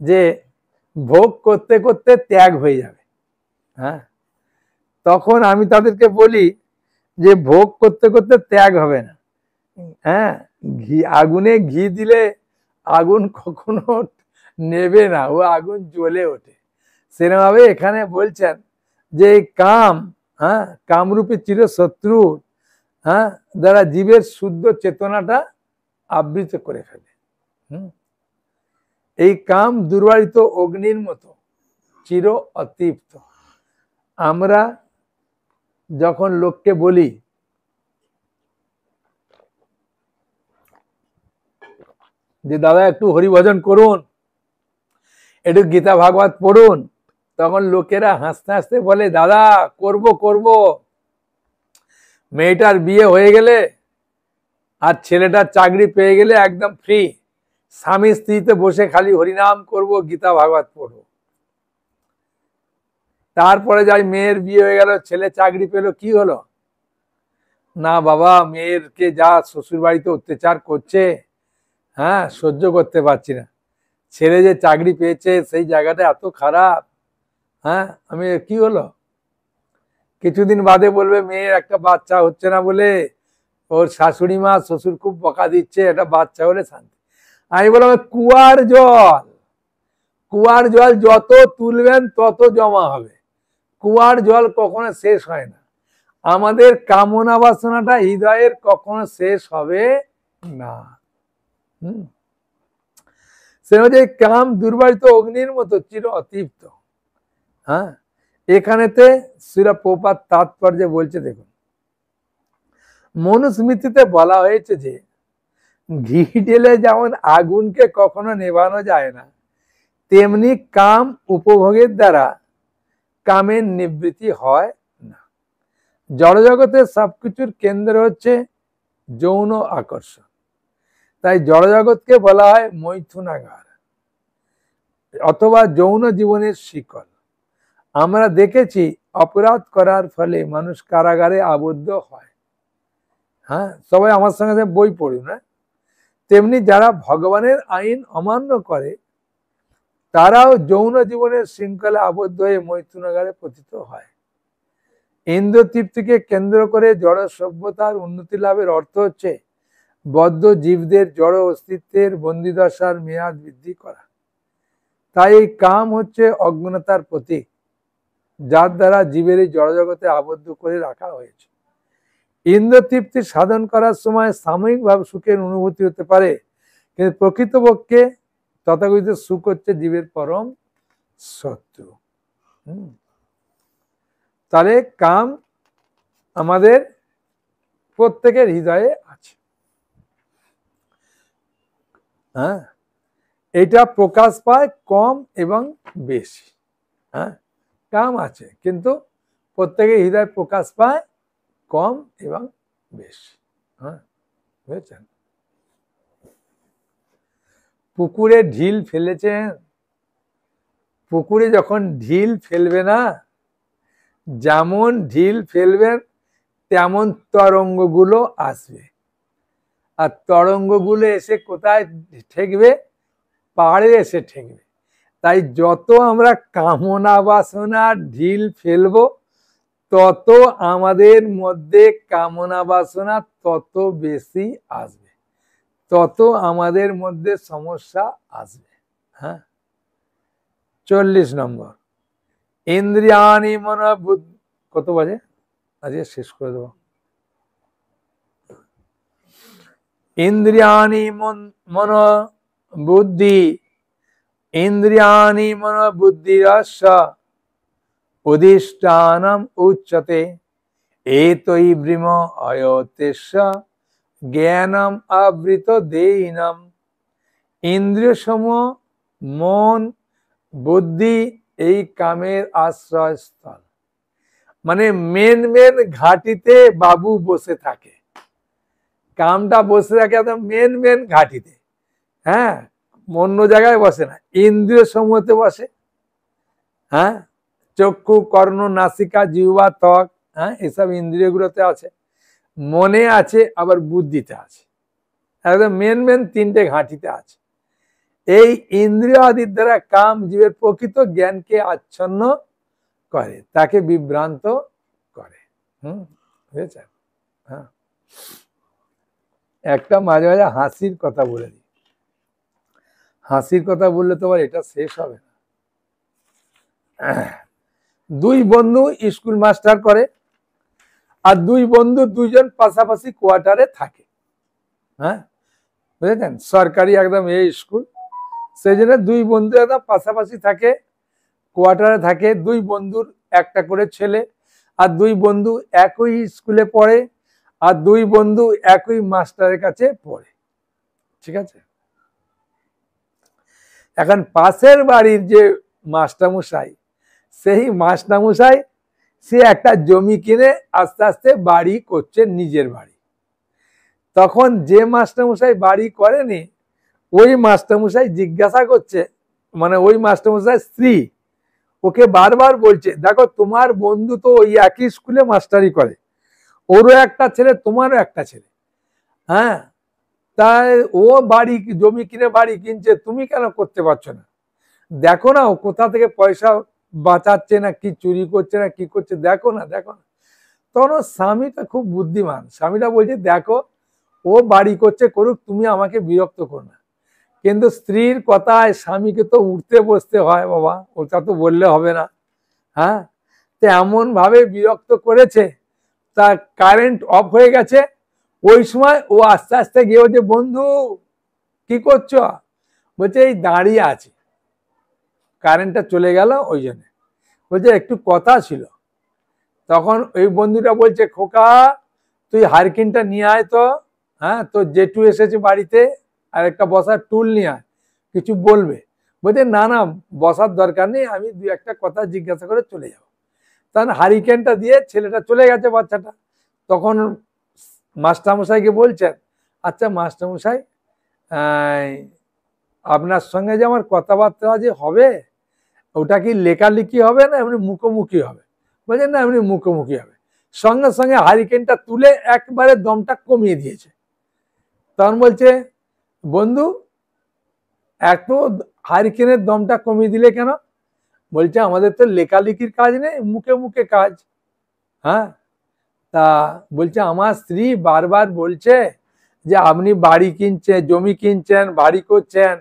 যে ভোগ করতে করতে ত্যাগ হয়ে যাবে। হ্যাঁ, তখন আমি তাদেরকে বলি যে ভোগ করতে করতে ত্যাগ হবে না। হ্যাঁ, আগুনে ঘি দিলে আগুন কখনো নেবে না, ও আগুন জ্বলে ওঠে। সেরকম ভাবে এখানে বলছেন যে কাম, হ্যাঁ, কামরূপী চিরশত্রু, হ্যাঁ, দ্বারা জীবের শুদ্ধ চেতনাটা আবৃত করে ফেলে। এই কাম দুর্বারিত অগ্নির মতো চির অতৃপ্ত। আমরা যখন লোককে বলি যে দাদা একটু হরিভজন করুন, একটু গীতা ভাগবত পড়ুন, তখন লোকেরা হাসতে হাসতে বলে দাদা করব করব, মেয়েটার বিয়ে হয়ে গেলে আর ছেলেটার চাকরি পেয়ে গেলে একদম ফ্রি, স্বামী স্ত্রীতে বসে খালি হরিনাম করব, গীতা ভাগবত পড়ব। তারপরে যাই মেয়ের বিয়ে হয়ে গেল, ছেলে চাকরি পেলো, কি হলো? না বাবা, মেয়েরকে যা শ্বশুর বাড়িতে অত্যাচার করছে, হ্যাঁ, সহ্য করতে পারছি না। ছেলে যে চাকরি পেয়েছে সেই জায়গাটা এত খারাপ। হ্যাঁ, আমি কি হলো? কিছুদিন বাদে বলবে মেয়ের একটা বাচ্চা হচ্ছে না বলে ওর শাশুড়ি মা শ্বশুর খুব বকা দিচ্ছে, একটা বাচ্চা হলে শান্তি। আমি বললাম কুয়ার জল, কুয়ার জল যত তুলবেন তত জমা হবে, কুয়ার জল কখনো শেষ হয় না। আমাদের কামনা বাসনাটা হৃদয়ের কখনো শেষ হবে না। সে হচ্ছে কাম দুর্বারিত অগ্নির মতো চির অতৃপ্ত। হ্যাঁ, এখানেতে শ্রীলা প্রপাত তাৎপর্যে বলছে, দেখুন মনুস্মৃতিতে বলা হয়েছে যে ঘি ঢেলে যেমন আগুনকে কখনো নেভানো যায় না, তেমনি কাম উপভোগের দ্বারা কামের নিবৃত্তি হয় না। জড়জগতের সবকিছুর কেন্দ্র হচ্ছে যৌন আকর্ষণ, তাই জড়জগৎকে বলা হয় মৈথুনাগার অথবা যৌন জীবনের শিকল। আমরা দেখেছি অপরাধ করার ফলে মানুষ কারাগারে আবদ্ধ হয়। হ্যাঁ, সবাই আমার সঙ্গে বই পড়ুন। না, তেমনি যারা ভগবানের আইন অমান্য করে তারাও যৌন জীবনের শৃঙ্খলা আবদ্ধ হয়ে মৈথুনাগারে পতিত হয়। ইন্দ্র তৃপ্তিকে কেন্দ্র করে জড় সভ্যতার উন্নতি লাভের অর্থ হচ্ছে বদ্ধ জীবদের জড় অস্তিত্বের বন্দিদশার মেয়াদ বৃদ্ধি করা। তাই এই কাম হচ্ছে অজ্ঞানতার প্রতীক, যার দ্বারা জীবের এই জড়জগতে আবদ্ধ করে রাখা হয়েছে। ইন্দ্র তৃপ্তি সাধন করার সময় সাময়িকভাবে সুখের অনুভূতি হতে পারে, কিন্তু প্রকৃতপক্ষে তথাকথিত সুখ হচ্ছে জীবের পরম শত্রু। তাহলে কাম আমাদের প্রত্যেকের হৃদয়ে আছে। হ্যাঁ, এটা প্রকাশ পায় কম এবং বেশি। হ্যাঁ, কাম আছে কিন্তু প্রত্যেকের হৃদয় প্রকাশ পায় কম এবং বেশি। হ্যাঁ, বুঝেছেন? পুকুরে ঢিল ফেলেছেন, পুকুরে যখন ঢিল ফেলবে না, যেমন ঢিল ফেলবেন তেমন তরঙ্গগুলো আসবে, আর তরঙ্গগুলো এসে কোথায় ঠেকবে? পাড়ে এসে ঠেকবে। তাই যত আমরা কামনা বাসনা ঢিল ফেলবো, তত আমাদের মধ্যে কামনা বাসনা তত বেশি আসবে, তত আমাদের মধ্যে সমস্যা আসবে। হ্যাঁ, 40 নম্বর, ইন্দ্রিয়ানি মন বুদ্ধি। কত বাজে? আজকে শেষ করে দেবো। ইন্দ্রিয়ানি মন বুদ্ধি, ইন্দ্রিয়ানি মন বুদ্ধিরস্য অধিষ্ঠানম উচ্যতে, এতই ব্রহ্ম অয়তেস্য জ্ঞানম আবৃত দেহিনম। ইন্দ্রিয় সমূহ, মন, বুদ্ধি এই কামের আশ্রয়স্থল। মানে মেন মেন ঘাটিতে বাবু বসে থাকে, কামটা বসে থাকে একদম মেন মেন ঘাটিতে। হ্যাঁ, অন্য জায়গায় বসে না, ইন্দ্রিয় সমূহতে বসে। হ্যাঁ, চক্ষু, কর্ণ, নাসিকা, জিহ্বা, ত্বক, হ্যাঁ, এসব ইন্দ্রিয়গুলোতে আছে, মনে আছে, আবার বুদ্ধিতে আছে। একদম মেন মেন তিনটে ঘাঁটিতে আছে। এই ইন্দ্রিয় আদির দ্বারা কাম জীবের প্রকৃত জ্ঞানকে আচ্ছন্ন করে, তাকে বিভ্রান্ত করে। বুঝেছেন? হ্যাঁ, একটা মাঝে মাঝে হাসির কথা বলে দিই। হাসির কথা বললে তো এটা শেষ হবে না। দুই বন্ধু স্কুল মাস্টার করে, আর দুই বন্ধু দুইজন পাশাপাশি কোয়ার্টারে থাকে। হ্যাঁ, বুঝেছেন? সরকারি একদম এই স্কুল, সেই জন্য দুই বন্ধু একদম পাশাপাশি থাকে, কোয়ার্টারে থাকে। দুই বন্ধুর একটা করে ছেলে, আর দুই বন্ধু একই স্কুলে পড়ে, আর দুই বন্ধু একই মাস্টারের কাছে পড়ে। ঠিক আছে? এখন পাশের বাড়ির যে মাস্টারমশাই, সেই মাস্টারমশাই সে একটা জমি কিনে আস্তে আস্তে বাড়ি করছে, নিজের বাড়ি। তখন যে মাস্টারমশাই বাড়ি করেনি, ওই মাস্টারমশাই জিজ্ঞাসা করছে, মানে ওই মাস্টারমশাই স্ত্রী ওকে বারবার বলছে, দেখো তোমার বন্ধু তো ওই একই স্কুলে মাস্টারি করে, ওরও একটা ছেলে, তোমারও একটা ছেলে। হ্যাঁ, তাই ও বাড়ি জমি কিনে বাড়ি কিনছে, তুমি কেন করতে পারছো না? দেখো না ও কোথা থেকে পয়সা বাঁচাচ্ছে, না কি চুরি করছে, না কি করছে, দেখো না, দেখো না। তখন স্বামীটা খুব বুদ্ধিমান, স্বামীটা বলছে, দেখো ও বাড়ি করছে, করুক, তুমি আমাকে বিরক্ত করো না। কিন্তু স্ত্রীর কথায় স্বামীকে তো উঠতে বসতে হয় বাবা, ওটা তো বললে হবে না। হ্যাঁ, তো এমন ভাবে বিরক্ত করেছে, তা কারেন্ট অফ হয়ে গেছে। ওই সময় ও আস্তে আস্তে গিয়ে বলছে, বন্ধু কি করছো? বলছে এই দাঁড়িয়ে আছে। কারেন্টটা চলে গেল, ওই জন্য বলছে একটু কথা ছিল। তখন ওই বন্ধুটা বলছে, খোকা তুই হারকিনটা নিয়ে আয় তো। হ্যাঁ, তো জেঠু এসেছে বাড়িতে, আর একটা বসার টুল নিয়ে আয়, কিছু বলবে। বলছে না না, বসার দরকার নেই, আমি দুই একটা কথা জিজ্ঞাসা করে চলে যাবো। তখন হারিকেনটা দিয়ে ছেলেটা চলে গেছে, বাচ্চাটা। তখন মাস্টারমশাইকে বলছেন, আচ্ছা মাস্টারমশাই, আপনার সঙ্গে যে আমার কথাবার্তা যে হবে, ওটা কি লেখালেখি হবে না এমনি মুখোমুখি হবে? বলছেন না, এমনি মুখোমুখি হবে। সঙ্গে সঙ্গে হারিকেনটা তুলে একবারে দমটা কমিয়ে দিয়েছে। তখন বলছে, বন্ধু এত হারিকেনের দমটা কমিয়ে দিলে কেন? বলছে আমাদের তো লেখালেখির কাজ নেই, মুখে মুখে কাজ। হ্যাঁ, তা বলছে আমার স্ত্রী বারবার বলছে যে আপনি বাড়ি কিনছেন, জমি কিনছেন, বাড়ি করছেন,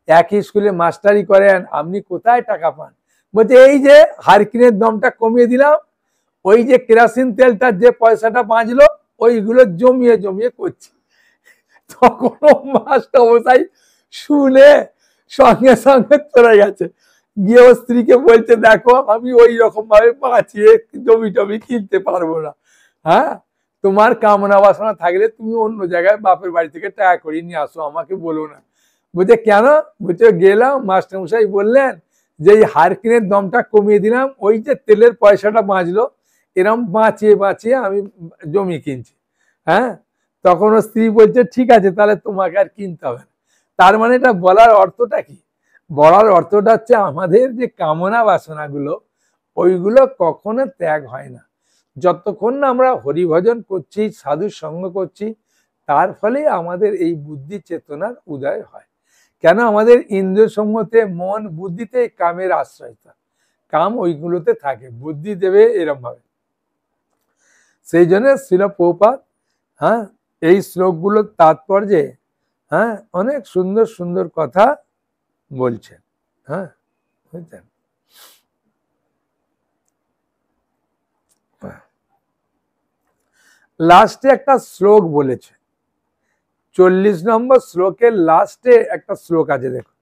একই স্কুলে মাস্টারি করেন, আপনি কোথায় টাকা পান? বলছে এই যে হারকিনের দমটা কমিয়ে দিলাম, ওই যে কেরোসিন তেলটার যে পয়সাটা বাঁচলো, ওইগুলো জমিয়ে জমিয়ে করছি। তখন মাস্টারমশাই সঙ্গে সঙ্গে চলে গেছে, গিয়ে ওর স্ত্রীকে বলছে দেখো আমি ওই রকম ভাবে বাঁচিয়ে জমি টমি কিনতে পারবো না, হ্যাঁ তোমার কামনা বাসনা থাকলে তুমি অন্য জায়গায় বাপের বাড়ি থেকে টাকা করিয়ে নিয়ে আসো, আমাকে বলো না। বলছে কেন? বলছে গেলাম মাস্টারমশাই বললেন যে এই হারকিনের দমটা কমিয়ে দিলাম, ওই যে তেলের পয়সাটা বাঁচলো, এরম বাঁচিয়ে বাঁচিয়ে আমি জমি কিনছি। হ্যাঁ, তখন ওর স্ত্রী বলছে ঠিক আছে তাহলে তোমাকে আর কিনতে হবে না। তার মানে এটা বলার অর্থটা কি? বলার অর্থটা হচ্ছে আমাদের যে কামনা বাসনাগুলো ওইগুলো কখনো ত্যাগ হয় না। যতক্ষণ না আমরা হরিভজন করছি, সাধুর সঙ্গ করছি, তার ফলে আমাদের এই বুদ্ধি চেতনার উদয় হয়। কেন? আমাদের ইন্দ্রিয় সম্মতে মন বুদ্ধিতে কামের আশ্রয়তা, কাম ওইগুলোতে থাকে, বুদ্ধি দেবে এরম ভাবে। সেই জন্য শ্রীল প্রভুপাদ হ্যাঁ এই শ্লোকগুলোর তাৎপর্যে হ্যাঁ অনেক সুন্দর সুন্দর কথা বলছেন। হ্যাঁ বুঝছেন? লাস্টে একটা শ্লোক বলেছে, 40 নম্বর শ্লোকের লাস্টে একটা শ্লোক আছে দেখো।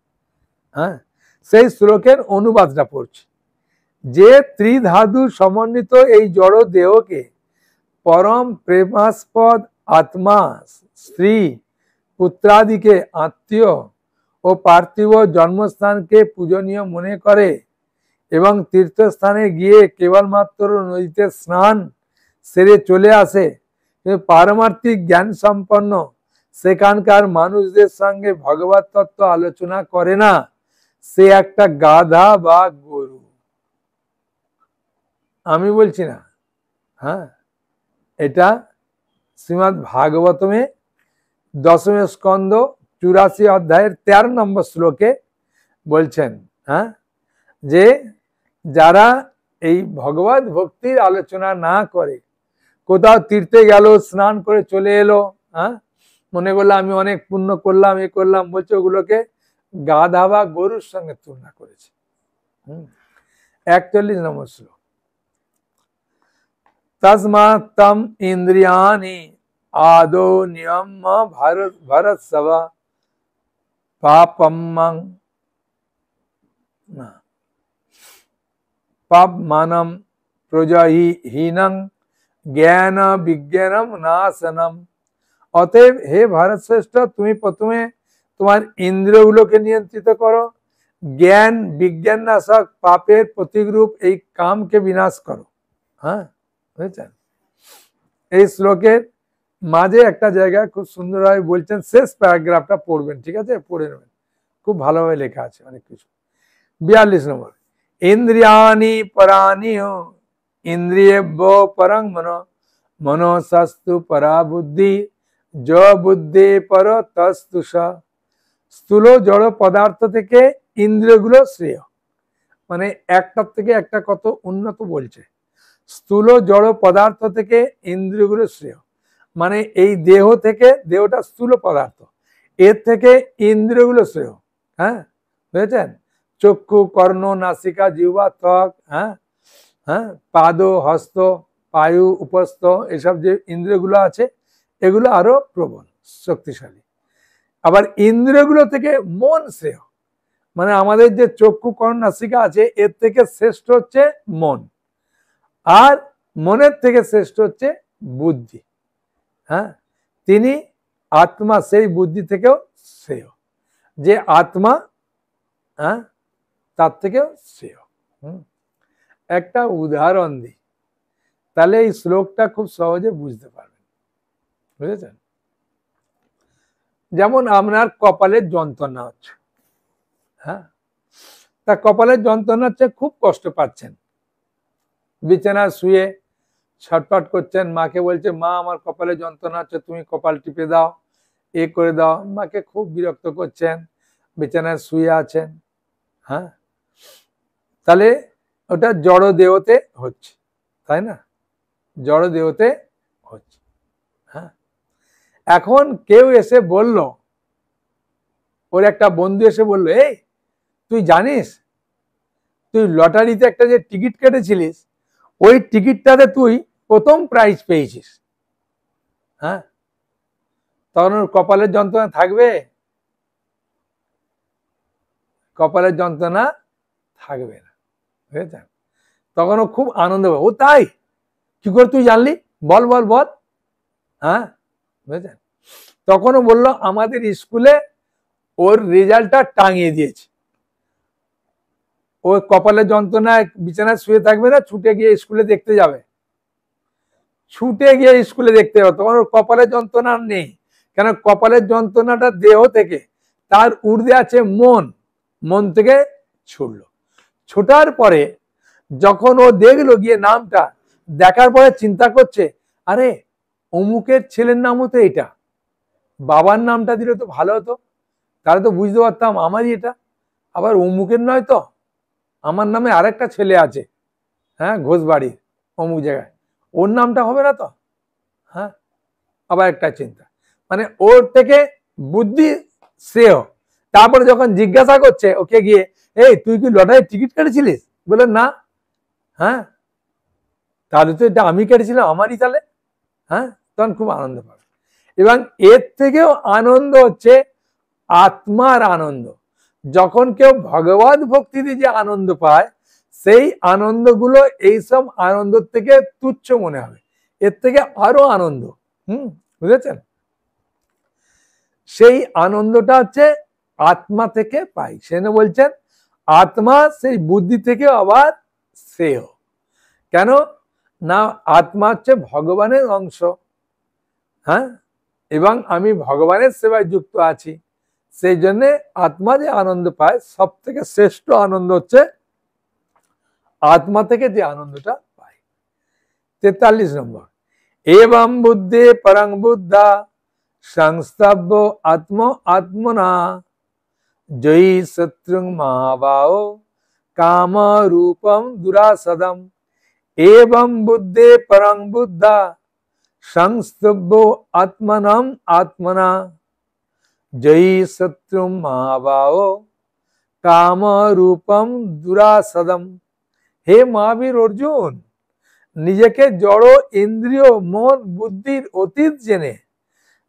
হ্যাঁ, সেই শ্লোকের অনুবাদটা পড়ছি। যে ত্রিধাতু সমন্বিত এই জড় দেহকে পরম প্রেমাস্পদ আত্মা, স্ত্রী পুত্রাদিকে আত্মীয় ও পার্থিব জন্মস্থানকে পূজনীয় মনে করে এবং তীর্থস্থানে গিয়ে কেবলমাত্র নদীতে স্নান সেরে চলে আসে, পারমার্থিক জ্ঞান সম্পন্ন সেখানকার মানুষদের সঙ্গে ভগবত তত্ত্ব আলোচনা করে না, সে একটা গাধা বা গরু। আমি বলছি না, হ্যাঁ এটা শ্রীমদ্ ভাগবতমে 10ম স্কন্ধ 84 অধ্যায়ের 13 নম্বর শ্লোকে বলছেন। হ্যাঁ, যে যারা এই ভগবত ভক্তির আলোচনা না করে, কোথাও তীর্থে গেল, স্নান করে চলে এলো, হ্যাঁ মনে করলো আমি অনেক পুণ্য করলাম, এ করলাম, বলছে ওগুলোকে গাধা বা গরুর সঙ্গে তুলনা করেছে। 41 নম্বর শ্লোক, তস্মাৎ তম ইন্দ্রিয়াণি আদৌ নিয়ম্য ভরত সভা পাপম্মং পাপমানম প্রজহিনং জ্ঞান বিজ্ঞানম নাশনম। অতএব হে ভারত শ্রেষ্ঠ, তুমি প্রথমে তোমার ইন্দ্রিয়গুলোকে নিয়ন্ত্রিত করো, জ্ঞান বিজ্ঞান নাশক পাপের প্রতীকরূপ এই কামকে বিনাশ করো। হ্যাঁ বুঝেছেন? এই শ্লোকের মাঝে একটা জায়গায় খুব সুন্দরভাবে বলছেন, শেষ প্যারাগ্রাফটা পড়বেন, ঠিক আছে? পড়ে নেবেন, খুব ভালোভাবে লেখা আছে অনেক কিছু। 42 নম্বর, ইন্দ্রিয়াণি পরাণি ইন্দ্রিয়েভ্যো পরং মনো মনো শাস্তু পরা বুদ্ধি য বুদ্ধি পর তস্তুষ। স্থূল জড় পদার্থ থেকে ইন্দ্রিয়গুলো শ্রেয়, মানে একটার থেকে একটা কত উন্নত বলছে। স্থূল জড় পদার্থ থেকে ইন্দ্রিয়গুলো শ্রেয়, মানে এই দেহ থেকে, দেহটা স্থূল পদার্থ, এর থেকে ইন্দ্রিয়গুলো শ্রেয়। হ্যাঁ বুঝেছেন? চক্ষু, কর্ণ, নাসিকা, জিহ্বা, ত্বক, হ্যাঁ হ্যাঁ পাদ, হস্ত, পায়ু, উপস্থ, এসব যে ইন্দ্রিয়গুলো আছে এগুলো আরো প্রবল শক্তিশালী। আবার ইন্দ্রিয়গুলো থেকে মন শ্রেয়, মানে আমাদের যে চক্ষু, কর্ণ, নাসিকা আছে এর থেকে শ্রেষ্ঠ হচ্ছে মন, আর মনের থেকে শ্রেষ্ঠ হচ্ছে বুদ্ধি। হ্যাঁ, তিনি আত্মা, সেই বুদ্ধি থেকেও শ্রেয়, যে আত্মা হ্যাঁ তার থেকেও শ্রেয়। একটা উদাহরণ দিই, তাহলে এই শ্লোকটা খুব সহজে বুঝতে পারবেন। বুঝেছেন? যেমন আপনার কপালের যন্ত্রণা হচ্ছে, হ্যাঁ তা কপালের যন্ত্রণা হচ্ছে, খুব কষ্ট পাচ্ছেন, বিছানায় শুয়ে ছটফট করছেন, মাকে বলছে মা আমার কপালে যন্ত্রণা হচ্ছে, তুমি কপাল টিপে দাও, এ করে দাও, মাকে খুব বিরক্ত করছেন, বিছানায় শুয়ে আছেন। হ্যাঁ, তাহলে ওটা জড় দেহতে হচ্ছে, তাই না? জড় দেহতে হচ্ছে। হ্যাঁ, এখন কেউ এসে বলল, ওর একটা বন্ধু এসে বলল, এই তুই জানিস তুই লটারিতে একটা যে টিকিট কেটেছিলিস, ওই টিকিটটাতে তুই প্রথম প্রাইজ পেয়েছিস। হ্যাঁ, তখন ওর কপালের যন্ত্রণা থাকবে? কপালের যন্ত্রণা থাকবে না, বুঝেছেন? তখন ও খুব আনন্দ পাবে। ও তাই, কি করে তুই জানলি, বল বল বল। হ্যাঁ, বুঝেছেন? তখন ও বললো আমাদের স্কুলে ওর রেজাল্টটা টাঙিয়ে দিয়েছে। ও কপালের যন্ত্রণায় বিছানায় শুয়ে থাকবে না, ছুটে গিয়ে স্কুলে দেখতে যাবে, ছুটে গিয়ে স্কুলে দেখতে যাবে। তখন ওর কপালের যন্ত্রণা নেই, কেন কপালের যন্ত্রণাটা দেহ থেকে, তার ঊর্ধ্বে আছে মন, মন থেকে ছুটলো। ছোটার পরে যখন ও দেখলো গিয়ে নামটা, দেখার পরে চিন্তা করছে, আরে অমুকের ছেলের নামও তো এটা, বাবার নামটা দিলে তো ভালো হতো, তাহলে তো বুঝতে পারতাম আমারই এটা। আবার অমুকের নয় তো, আমার নামে আরেকটা ছেলে আছে, হ্যাঁ, ঘোষবাড়ির অমুক জায়গায়, ওর নামটা হবে না তো? হ্যাঁ, আবার একটা চিন্তা, মানে ওর থেকে বুদ্ধি শ্রেয়। তারপরে যখন জিজ্ঞাসা করছে ওকে গিয়ে, এই তুই কি লটারির টিকিট কেটেছিলিস, বলে না। হ্যাঁ, তাহলে তো এটা আমি কেটেছিলাম, আমারই তাহলে। হ্যাঁ, তখন খুব আনন্দ পাবে। এবং এর থেকেও আনন্দ হচ্ছে আত্মার আনন্দ। যখন কেউ ভগবত ভক্তিতে যে আনন্দ পায়, সেই আনন্দগুলো এইসব আনন্দ থেকে তুচ্ছ মনে হবে, এর থেকে আরো আনন্দ। বুঝেছেন? সেই আনন্দটা হচ্ছে আত্মা থেকে পাই। সেজন্য বলছেন আত্মা সেই বুদ্ধি থেকে আবার শ্রেয়। কেন না, আত্মা হচ্ছে ভগবানের অংশ। হ্যাঁ, এবং আমি ভগবানের সেবায় যুক্ত আছি, সেই জন্য আত্মা যে আনন্দ পায়, সব থেকে শ্রেষ্ঠ আনন্দ হচ্ছে আত্মা থেকে যে আনন্দটা পায়। 43 নম্বর, এবং বুদ্ধে পরং বুদ্ধা সংস্তব্য আত্ম আত্মনা জয়ী শত্রুং মহাবাও কাম রূপম দুরাসদম। এবং বুদ্ধে পরং বুদ্ধা সংস্তব্য আত্মনম আত্মনা জয়ী শত্রুং মহাবাও কাম রূপম দুরাসদম। হে মহাবীর অর্জুন, নিজেকে জড় ইন্দ্রিয় মন বুদ্ধির অতীত জেনে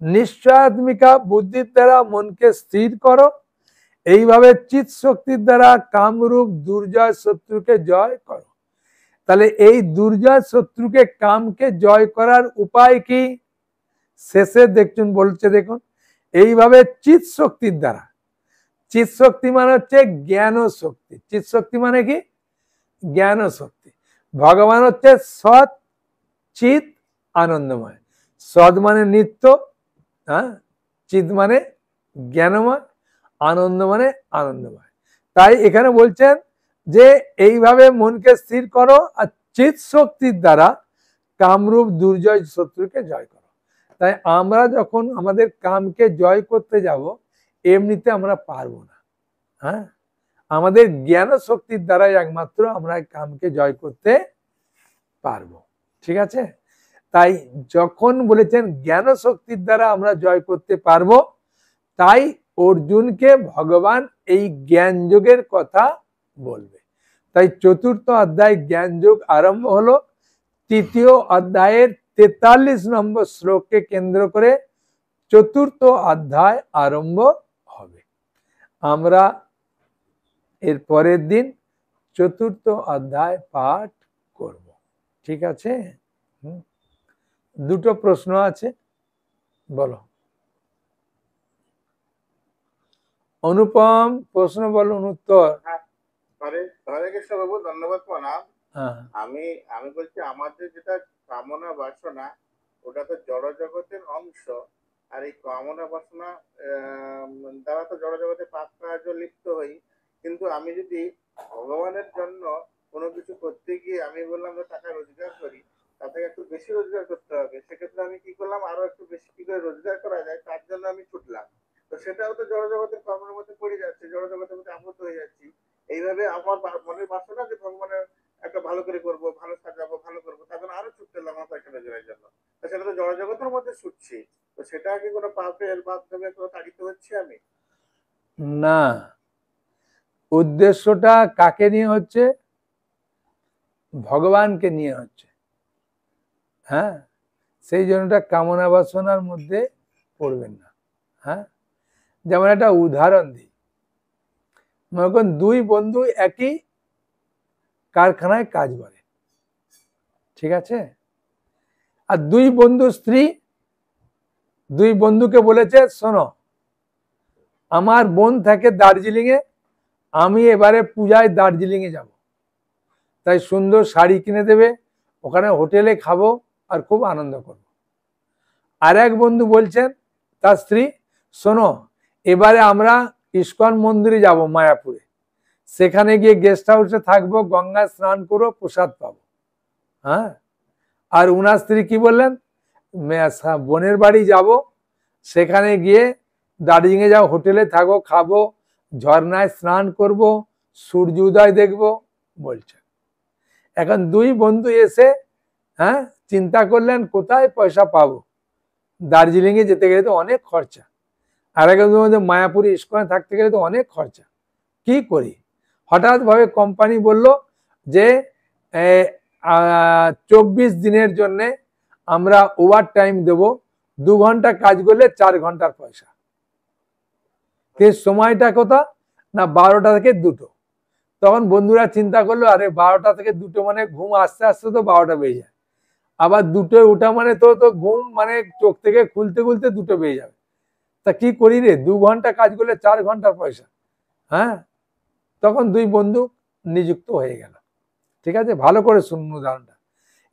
নিশ্চয়াত্মিকা বুদ্ধির দ্বারা মনকে স্থির করো। এইভাবে চিৎ শক্তির দ্বারা কামরূপ দুর্জয় শত্রুকে জয় করো। তাহলে এই দুর্জয় শত্রুকে, কামকে জয় করার উপায় কি? শেষে দেখুন, বলছে দেখুন, এইভাবে চিৎ শক্তির দ্বারা, চিৎ শক্তি মানে হচ্ছে জ্ঞান শক্তি। চিৎ শক্তি মানে কি? জ্ঞান শক্তি। ভগবান হচ্ছে সৎ চিৎ আনন্দময়। সৎ মানে নিত্য, হ্যাঁ, চিৎ মানে জ্ঞানময়, আনন্দ মানে আনন্দময়। তাই এখানে বলছেন যে এইভাবে মনকে স্থির করো আর চিৎ শক্তির দ্বারা কামরূপ দুর্জয় শত্রুকে জয় করো। তাই আমরা যখন আমাদের কামকে জয় করতে যাব, এমনিতে আমরা পারবো না। হ্যাঁ, আমাদের জ্ঞান শক্তির দ্বারাই একমাত্র আমরা কামকে জয় করতে পারবো। ঠিক আছে? তাই যখন বলেছেন জ্ঞান শক্তির দ্বারা আমরা জয় করতে পারবো, তাই অর্জুনকে ভগবান এই জ্ঞান যোগের কথা বলবে। তাই 4র্থ অধ্যায় জ্ঞান যোগ আরম্ভ হলো। 3য় অধ্যায়ের 43 নম্বর শ্লোককে কেন্দ্র করে 4র্থ অধ্যায় আরম্ভ হবে। আমরা এর পরের দিন 4র্থ অধ্যায় পাঠ করব। ঠিক আছে? দুটো প্রশ্ন আছে, বলো। অনুপম, প্রশ্ন বলুন, উত্তর। হরে কৃষ্ণ বাবু, ধন্যবাদ, প্রণাম। আমি আমি বলছি, আমাদের যেটা কামনা বাসনা, ওটা তো জড় জগতের অংশ। আর এই কামনা বাসনা দ্বারা তো জড় জগতে পাপ কার্য লিপ্ত হই। কিন্তু আমি যদি ভগবানের জন্য কোনো কিছু করতে গিয়ে আমি বললাম যে টাকা রোজগার করি, তার থেকে একটু বেশি রোজগার করতে হবে, সেক্ষেত্রে আমি কি করলাম, আরো একটু বেশি কি করে রোজগার করা যায় তার জন্য আমি ছুটলাম। তো সেটাও তো জড় জগতের কর্মের মধ্যে পড়ে যাচ্ছে, জড় জগতের মধ্যে আবদ্ধ হয়ে যাচ্ছি। এইভাবে আমার মনের বাসনা যে ভগবানের একটা ভালো করে করবো, ভালো সাজাবো, ভালো করবো, তার জন্য আরো ছুটতে আমার পয়সা রোজগারের জন্য। তো সেটা তো জড় জগতের মধ্যে ছুটছি। তো সেটা কি কোনো পাপের মাধ্যমে কোনো তাড়িত হচ্ছে আমি? না, উদ্দেশ্যটা কাকে নিয়ে হচ্ছে? ভগবানকে নিয়ে হচ্ছে। হ্যাঁ, সেই জন্যটা কামনা বাসনার মধ্যে পড়বেন না। হ্যাঁ, যেমন একটা উদাহরণ দিই। মনে করেন দুই বন্ধু একই কারখানায় কাজ করে, ঠিক আছে, আর দুই বন্ধু স্ত্রী দুই বন্ধুকে বলেছে শোনো আমার বোন থাকে দার্জিলিং এ, আমি এবারে পূজায় দার্জিলিং এ যাব, তাই সুন্দর শাড়ি কিনে দেবে, ওখানে হোটেলে খাবো আর খুব আনন্দ করব। আর এক বন্ধু বলছেন তার স্ত্রী শোনো এবারে আমরা ইস্কন মন্দিরে যাব মায়াপুরে, সেখানে গিয়ে গেস্ট হাউসে থাকবো, গঙ্গায় স্নান করবো, প্রসাদ পাবো। হ্যাঁ, আর উনার স্ত্রী কি বললেন বোনের বাড়ি যাব, সেখানে গিয়ে দার্জিলিং এ যাও, হোটেলে থাকবো, খাবো, ঝর্ণায় স্নান করব, সূর্য উদয় দেখবো বলছে। এখন দুই বন্ধু এসে হ্যাঁ চিন্তা করলেন কোথায় পয়সা পাবো, দার্জিলিং এ যেতে গেলে তো অনেক খরচা, আর এক বন্ধু মায়াপুরে ইস্কনে থাকতে গেলে তো অনেক খরচা, কি করি। হঠাৎ ভাবে কোম্পানি বলল যে 24 দিনের জন্য আমরা ওভার টাইম দেবো, 2 ঘন্টা কাজ করলে 4 ঘন্টার পয়সা। সময়টা কোথা না 12টা থেকে 2টো। তখন বন্ধুরা চিন্তা করলো আরে 12টা থেকে 2টো মানে ঘুম আস্তে আস্তে তো 12টা বেজে যায়, আবার 2টোয় ওঠা মানে তো ঘুম মানে চোখ থেকে খুলতে খুলতে 2টো বেজে যাবে, তা কি করি রে, 2 ঘন্টা কাজ করলে 4 ঘন্টার পয়সা। হ্যাঁ, তখন দুই বন্ধু নিযুক্ত হয়ে গেল, ঠিক আছে। ভালো করে শুনুন উদাহরণটা,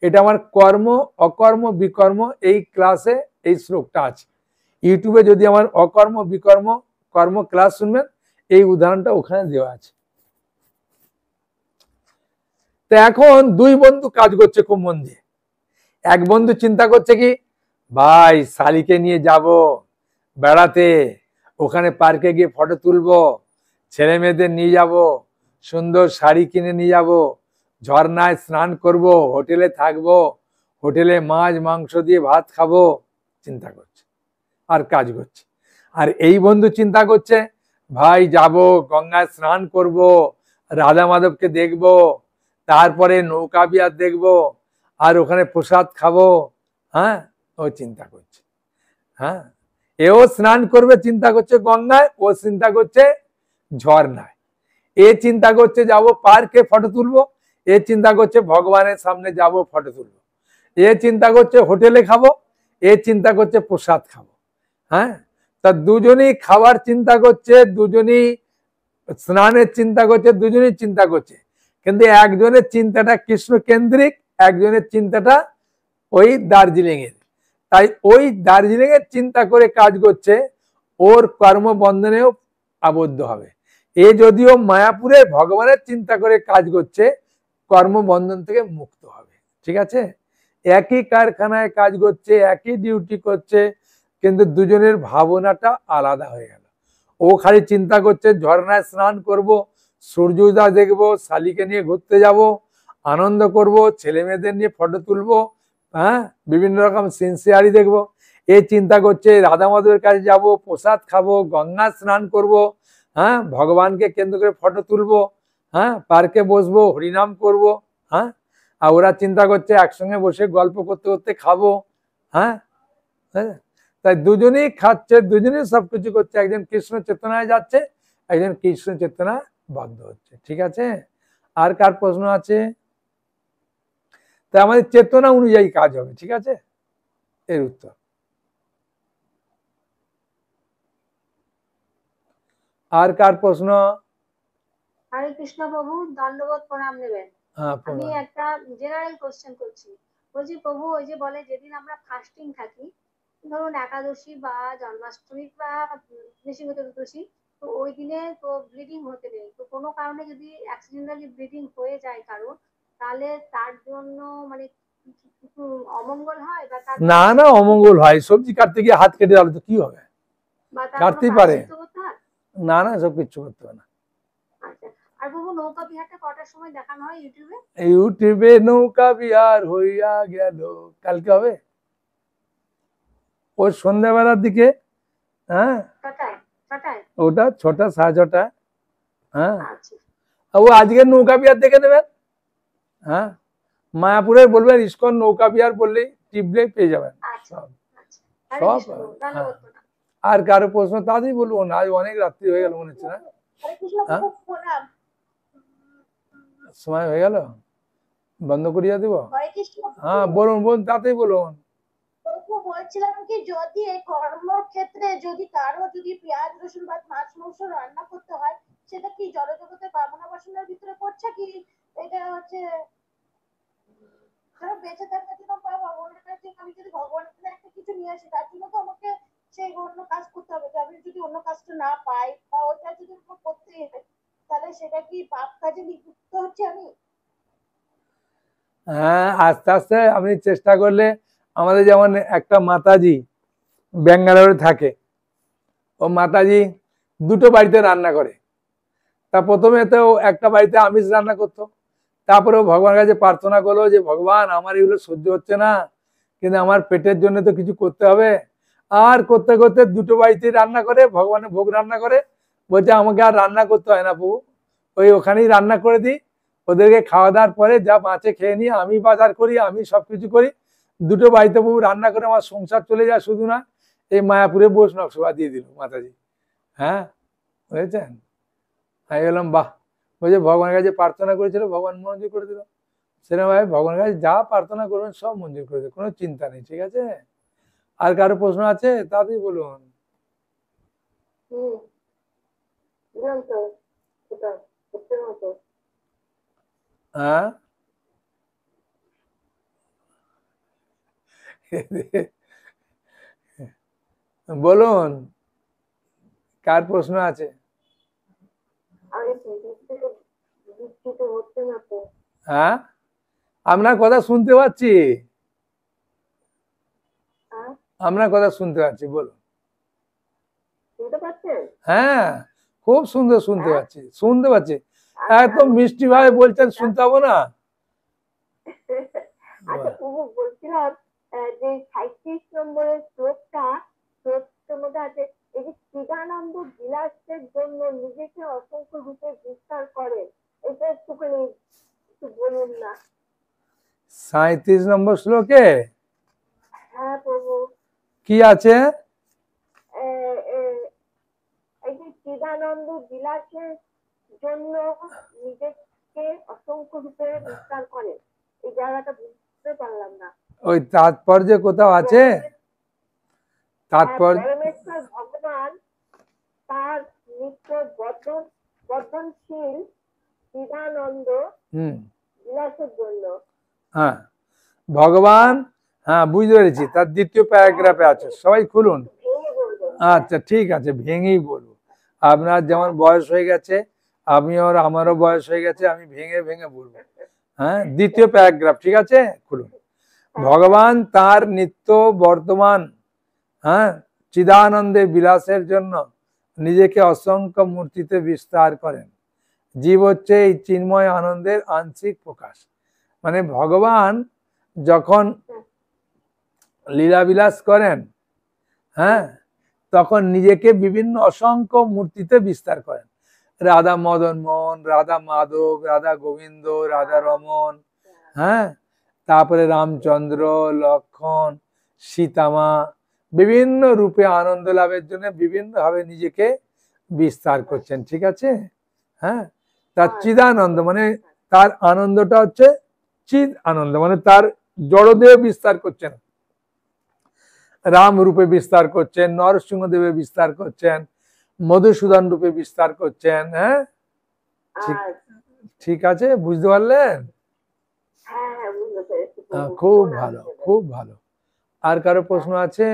এটা আমার কর্ম অকর্ম বিকর্ম এই ক্লাসে এই শ্লোকটা আছে, ইউটিউবে যদি আমার অকর্ম বিকর্ম কর্ম ক্লাস শুনবেন এই উদাহরণটা ওখানে দেওয়া আছে। তো এখন দুই বন্ধু কাজ করছে খুব মন দিয়ে, এক বন্ধু চিন্তা করছে কি ভাই শালিকে নিয়ে যাব বেড়াতে, ওখানে পার্কে গিয়ে ফটো তুলবো, ছেলে মেয়েদের নিয়ে যাব, সুন্দর শাড়ি কিনে নিয়ে যাব, ঝর্ণায় স্নান করব, হোটেলে থাকবো, হোটেলে মাছ মাংস দিয়ে ভাত খাবো, চিন্তা করছে আর কাজ করছে। আর এই বন্ধু চিন্তা করছে ভাই যাব গঙ্গায় স্নান করব, রাধা মাধবকে দেখব, তারপরে নৌকা বিহার দেখব, আর ওখানে প্রসাদ খাবো। হ্যাঁ, ও চিন্তা করছে। হ্যাঁ, এও স্নান করবে চিন্তা করছে গঙ্গায়, ও চিন্তা করছে ঝর্ণায়, এ চিন্তা করছে যাব পার্কে ফটো তুলবো, এ চিন্তা করছে ভগবানের সামনে যাব ফটো তুলবো, এ চিন্তা করছে হোটেলে খাবো, এ চিন্তা করছে প্রসাদ খাবো। হ্যাঁ, তা দুজনই খাবার চিন্তা করছে, দুজনই স্নানের চিন্তা করছে, দুজনই চিন্তা করছে, কিন্তু একজনের চিন্তাটা কৃষ্ণ কেন্দ্রিক, একজনের চিন্তাটা ওই দার্জিলিং এর, তাই ওই দার্জিলিং এর চিন্তা করে কাজ করছে, ওর কর্মবন্ধনেও আবদ্ধ হবে। এ যদিও মায়াপুরে ভগবানের চিন্তা করে কাজ করছে, কর্মবন্ধন থেকে মুক্ত হবে, ঠিক আছে। একই কারখানায় কাজ করছে, একই ডিউটি করছে, কিন্তু দুজনের ভাবনাটা আলাদা হয়ে গেল। ও খালি চিন্তা করছে ঝর্ণায় স্নান করব, সূর্যোদয় দেখবো, শালিকে নিয়ে ঘুরতে যাব, আনন্দ করব, ছেলে মেয়েদের নিয়ে ফটো তুলবো, হ্যাঁ বিভিন্ন রকম সিনসিয়ারি দেখবো। এ চিন্তা করছে রাধা মাধবের কাছে যাব, প্রসাদ খাবো, গঙ্গা স্নান করব, হ্যাঁ ভগবানকে কেন্দ্র করে ফটো তুলবো, হ্যাঁ পার্কে বসবো, হরিনাম করব। হ্যাঁ, আর ওরা চিন্তা করছে একসঙ্গে বসে গল্প করতে করতে খাবো। হ্যাঁ, তাই দুজনেই খাচ্ছে, দুজনেই সবকিছু করছে, একজন কৃষ্ণ চেতনায় যাচ্ছে, একজন কৃষ্ণ চেতনা বদ্ধ হচ্ছে, ঠিক আছে। আর কার প্রশ্ন আছে? তাই আমাদের চেতনা অনুযায়ী কাজ হবে, ঠিক আছে, এর উত্তর। আর কার প্রশ্ন? হরে কৃষ্ণ প্রভু, দণ্ডবোধ প্রণাম নেবেন। আমি একটা জেনারেল কোশ্চেন করছি, বলছি প্রভু ওই যে বলে যেদিন আমরা ফাস্টিং থাকি, ধরুন একাদশী বা জন্মাষ্টমী বা নৃসিংহ চতুর্দশী, তো ওই দিনে তো ব্লিডিং হতে নেই, তো কোনো কারণে যদি অ্যাক্সিডেন্টালি ব্লিডিং হয়ে যায় কারো, তাহলে তার জন্য মানে কিছু অমঙ্গল হয় বা না না অমঙ্গল হয়, সবজি কাটতে গিয়ে হাত কেটে গেলে তো কি হবে, কাটতেই পারে, না না সব কিছু করতে হবে না। আর বাবু নৌকা বিহারটা কটার সময় দেখানো হয় ইউটিউবে? ইউটিউবে নৌকা বিহার হইয়া গেল কালকে হবে, ওই সন্ধ্যাবেলার দিকে। হ্যাঁ, ওটা 6টা 6:30। হ্যাঁ, ও আজকের নৌকা বিহার দেখে নেবেন। হ্যাঁ, মায়াপুরের বলবেন ইস্কন নৌকা বিহার বললেই টিপলেই পেয়ে যাবেন সব সব। আর কারো প্রশ্ন তাড়াতাড়ি বলবো না, আজ অনেক রাত্রি হয়ে গেল মনে হচ্ছে না। সময় হয়ে গেল, বন্ধ করিয়া দিব। হ্যাঁ বলুন বলুন, তাতেই বলুন। বলছিলাম কি, যদি এই কর্মক্ষেত্রে যদি কারো যদি পেঁয়াজ রসুন বা মাছ মাংস রান্না করতে হয়, সেটা কি জড়জগতের কামনা বাসনার ভিতরে পড়ছে, কি এটা হচ্ছে বেঁচে থাকার জন্য বা ভগবানের কাছে আমি যদি ভগবানের কাছে একটা কিছু নিয়ে আসি, তার জন্য তো আমাকে সেই অন্য কাজ করতে হবে। আমি যদি অন্য কাজটা না পাই বা ওটা যদি করতে হয়, তাহলে সেটা কি পাপ কাজে লিপ্ত হচ্ছে আমি? হ্যাঁ, আস্তে আস্তে আপনি চেষ্টা করলে, আমাদের যেমন একটা মাতাজি ব্যাঙ্গালোরে থাকে, ও মাতাজি দুটো বাড়িতে রান্না করে। তা প্রথমে তো একটা বাড়িতে আমিষ রান্না করতো, তারপরেও ভগবানের কাছে প্রার্থনা করলো যে ভগবান আমার এগুলো সহ্য হচ্ছে না, কিন্তু আমার পেটের জন্য তো কিছু করতে হবে। আর করতে করতে দুটো বাড়িতে রান্না করে, ভগবানের ভোগ রান্না করে, বলছে আমাকে আর রান্না করতে হয় না প্রভু, ওখানেই রান্না করে দিই, ওদেরকে খাওয়া দাওয়ার পরে যা বাঁচে খেয়ে নিয়ে আমি বাজার করি, আমি সবকিছু করি, দুটো বাড়িতে প্রভু রান্না করে আমার সংসার চলে যায়। শুধু না, এই মায়াপুরে বৈষ্ণব সেবা দিয়ে দিল মাতাজি। হ্যাঁ বুঝেছেন? আমি বললাম বাহ। বলছে ভগবানের কাছে প্রার্থনা করেছিল, ভগবান মঞ্জুর করে দিল। সেরকম ভাবে ভগবানের কাছে যা প্রার্থনা করবেন সব মঞ্জুর করে দেবে, কোনো চিন্তা নেই। ঠিক আছে, আর কারো প্রশ্ন আছে তাড়াতাড়ি বলুন। হ্যাঁ বলুন, কার প্রশ্ন আছে? হ্যাঁ, আপনার কথা শুনতে পাচ্ছি, আপনার কথা শুনতে পাচ্ছি, বলুন। হ্যাঁ খুব সুন্দর শুনতে পাচ্ছি, শুনতে পাচ্ছি, একদম মিষ্টি ভাবে বলছেন, শুনতে পাবো না? আচ্ছা প্রভু, বলছিলাম যে 37 নম্বরের শ্লোকটার মধ্যে আছে, এই যে চিদানন্দ বিলাসের জন্য নিজেকে অসংখ্য রূপে বিস্তার করেন, এটা একটুখানি একটু বলুন না। 37 নম্বর শ্লোকে? হ্যাঁ প্রভু। কি আছে? এই যে চিদানন্দ বিলাসের জন্য নিজেকে অসংখ্য রূপে বিস্তার করেন, এই জায়গাটা বুঝতে পারলাম না। ওই তাৎপর্য কোথাও আছে? তাৎপর্য ভগবান তার নিত্য বর্ধনশীল চিদানন্দ বিলাসের জন্য। হ্যাঁ ভগবান, হ্যাঁ বুঝতে পেরেছি, তার দ্বিতীয় প্যারাগ্রাফে আছে, সবাই খুলুন। আচ্ছা ঠিক আছে, ভেঙেই বলবো। আপনার যেমন বয়স হয়ে গেছে, আমারও বয়স হয়ে গেছে, আমি ভেঙে ভেঙে বলবো। হ্যাঁ, দ্বিতীয় প্যারাগ্রাফ, ঠিক আছে, খুলুন। ভগবান তার নিত্য বর্তমান চিদানন্দের বিলাসের জন্য নিজেকে অসংখ্য মূর্তিতে বিস্তার করেন। জীব হচ্ছে এই চিন্ময় আনন্দের আংশিক প্রকাশ। মানে ভগবান যখন লীলাবিলাস করেন, হ্যাঁ, তখন নিজেকে বিভিন্ন অসংখ্য মূর্তিতে বিস্তার করেন। রাধা মদন মোহন, রাধা মাধব, রাধা গোবিন্দ, রাধা রমন, হ্যাঁ, তারপরে রামচন্দ্র, লক্ষণ, সীতামা, বিভিন্ন রূপে আনন্দ লাভের জন্য বিভিন্ন ভাবে নিজেকে বিস্তার করছেন। ঠিক আছে, হ্যাঁ, তার চিদানন্দ মানে তার আনন্দটা হচ্ছে চিদ আনন্দ, মানে তার জড়দেহ বিস্তার করছেন, রাম রূপে বিস্তার করছেন, নরসিংহ দেবে বিস্তার করছেন, মধুসূদন রূপে বিস্তার করছেন। হ্যাঁ ঠিক আছে, বুঝতে পারলেন? খুব ভালো, খুব ভালো। আর কারো প্রশ্ন আছে?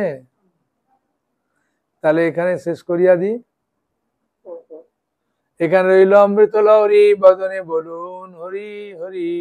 তাহলে এখানে শেষ করিয়া দিই। এখানে রইল অমৃত লহরী বদনে, বলুন হরি হরি।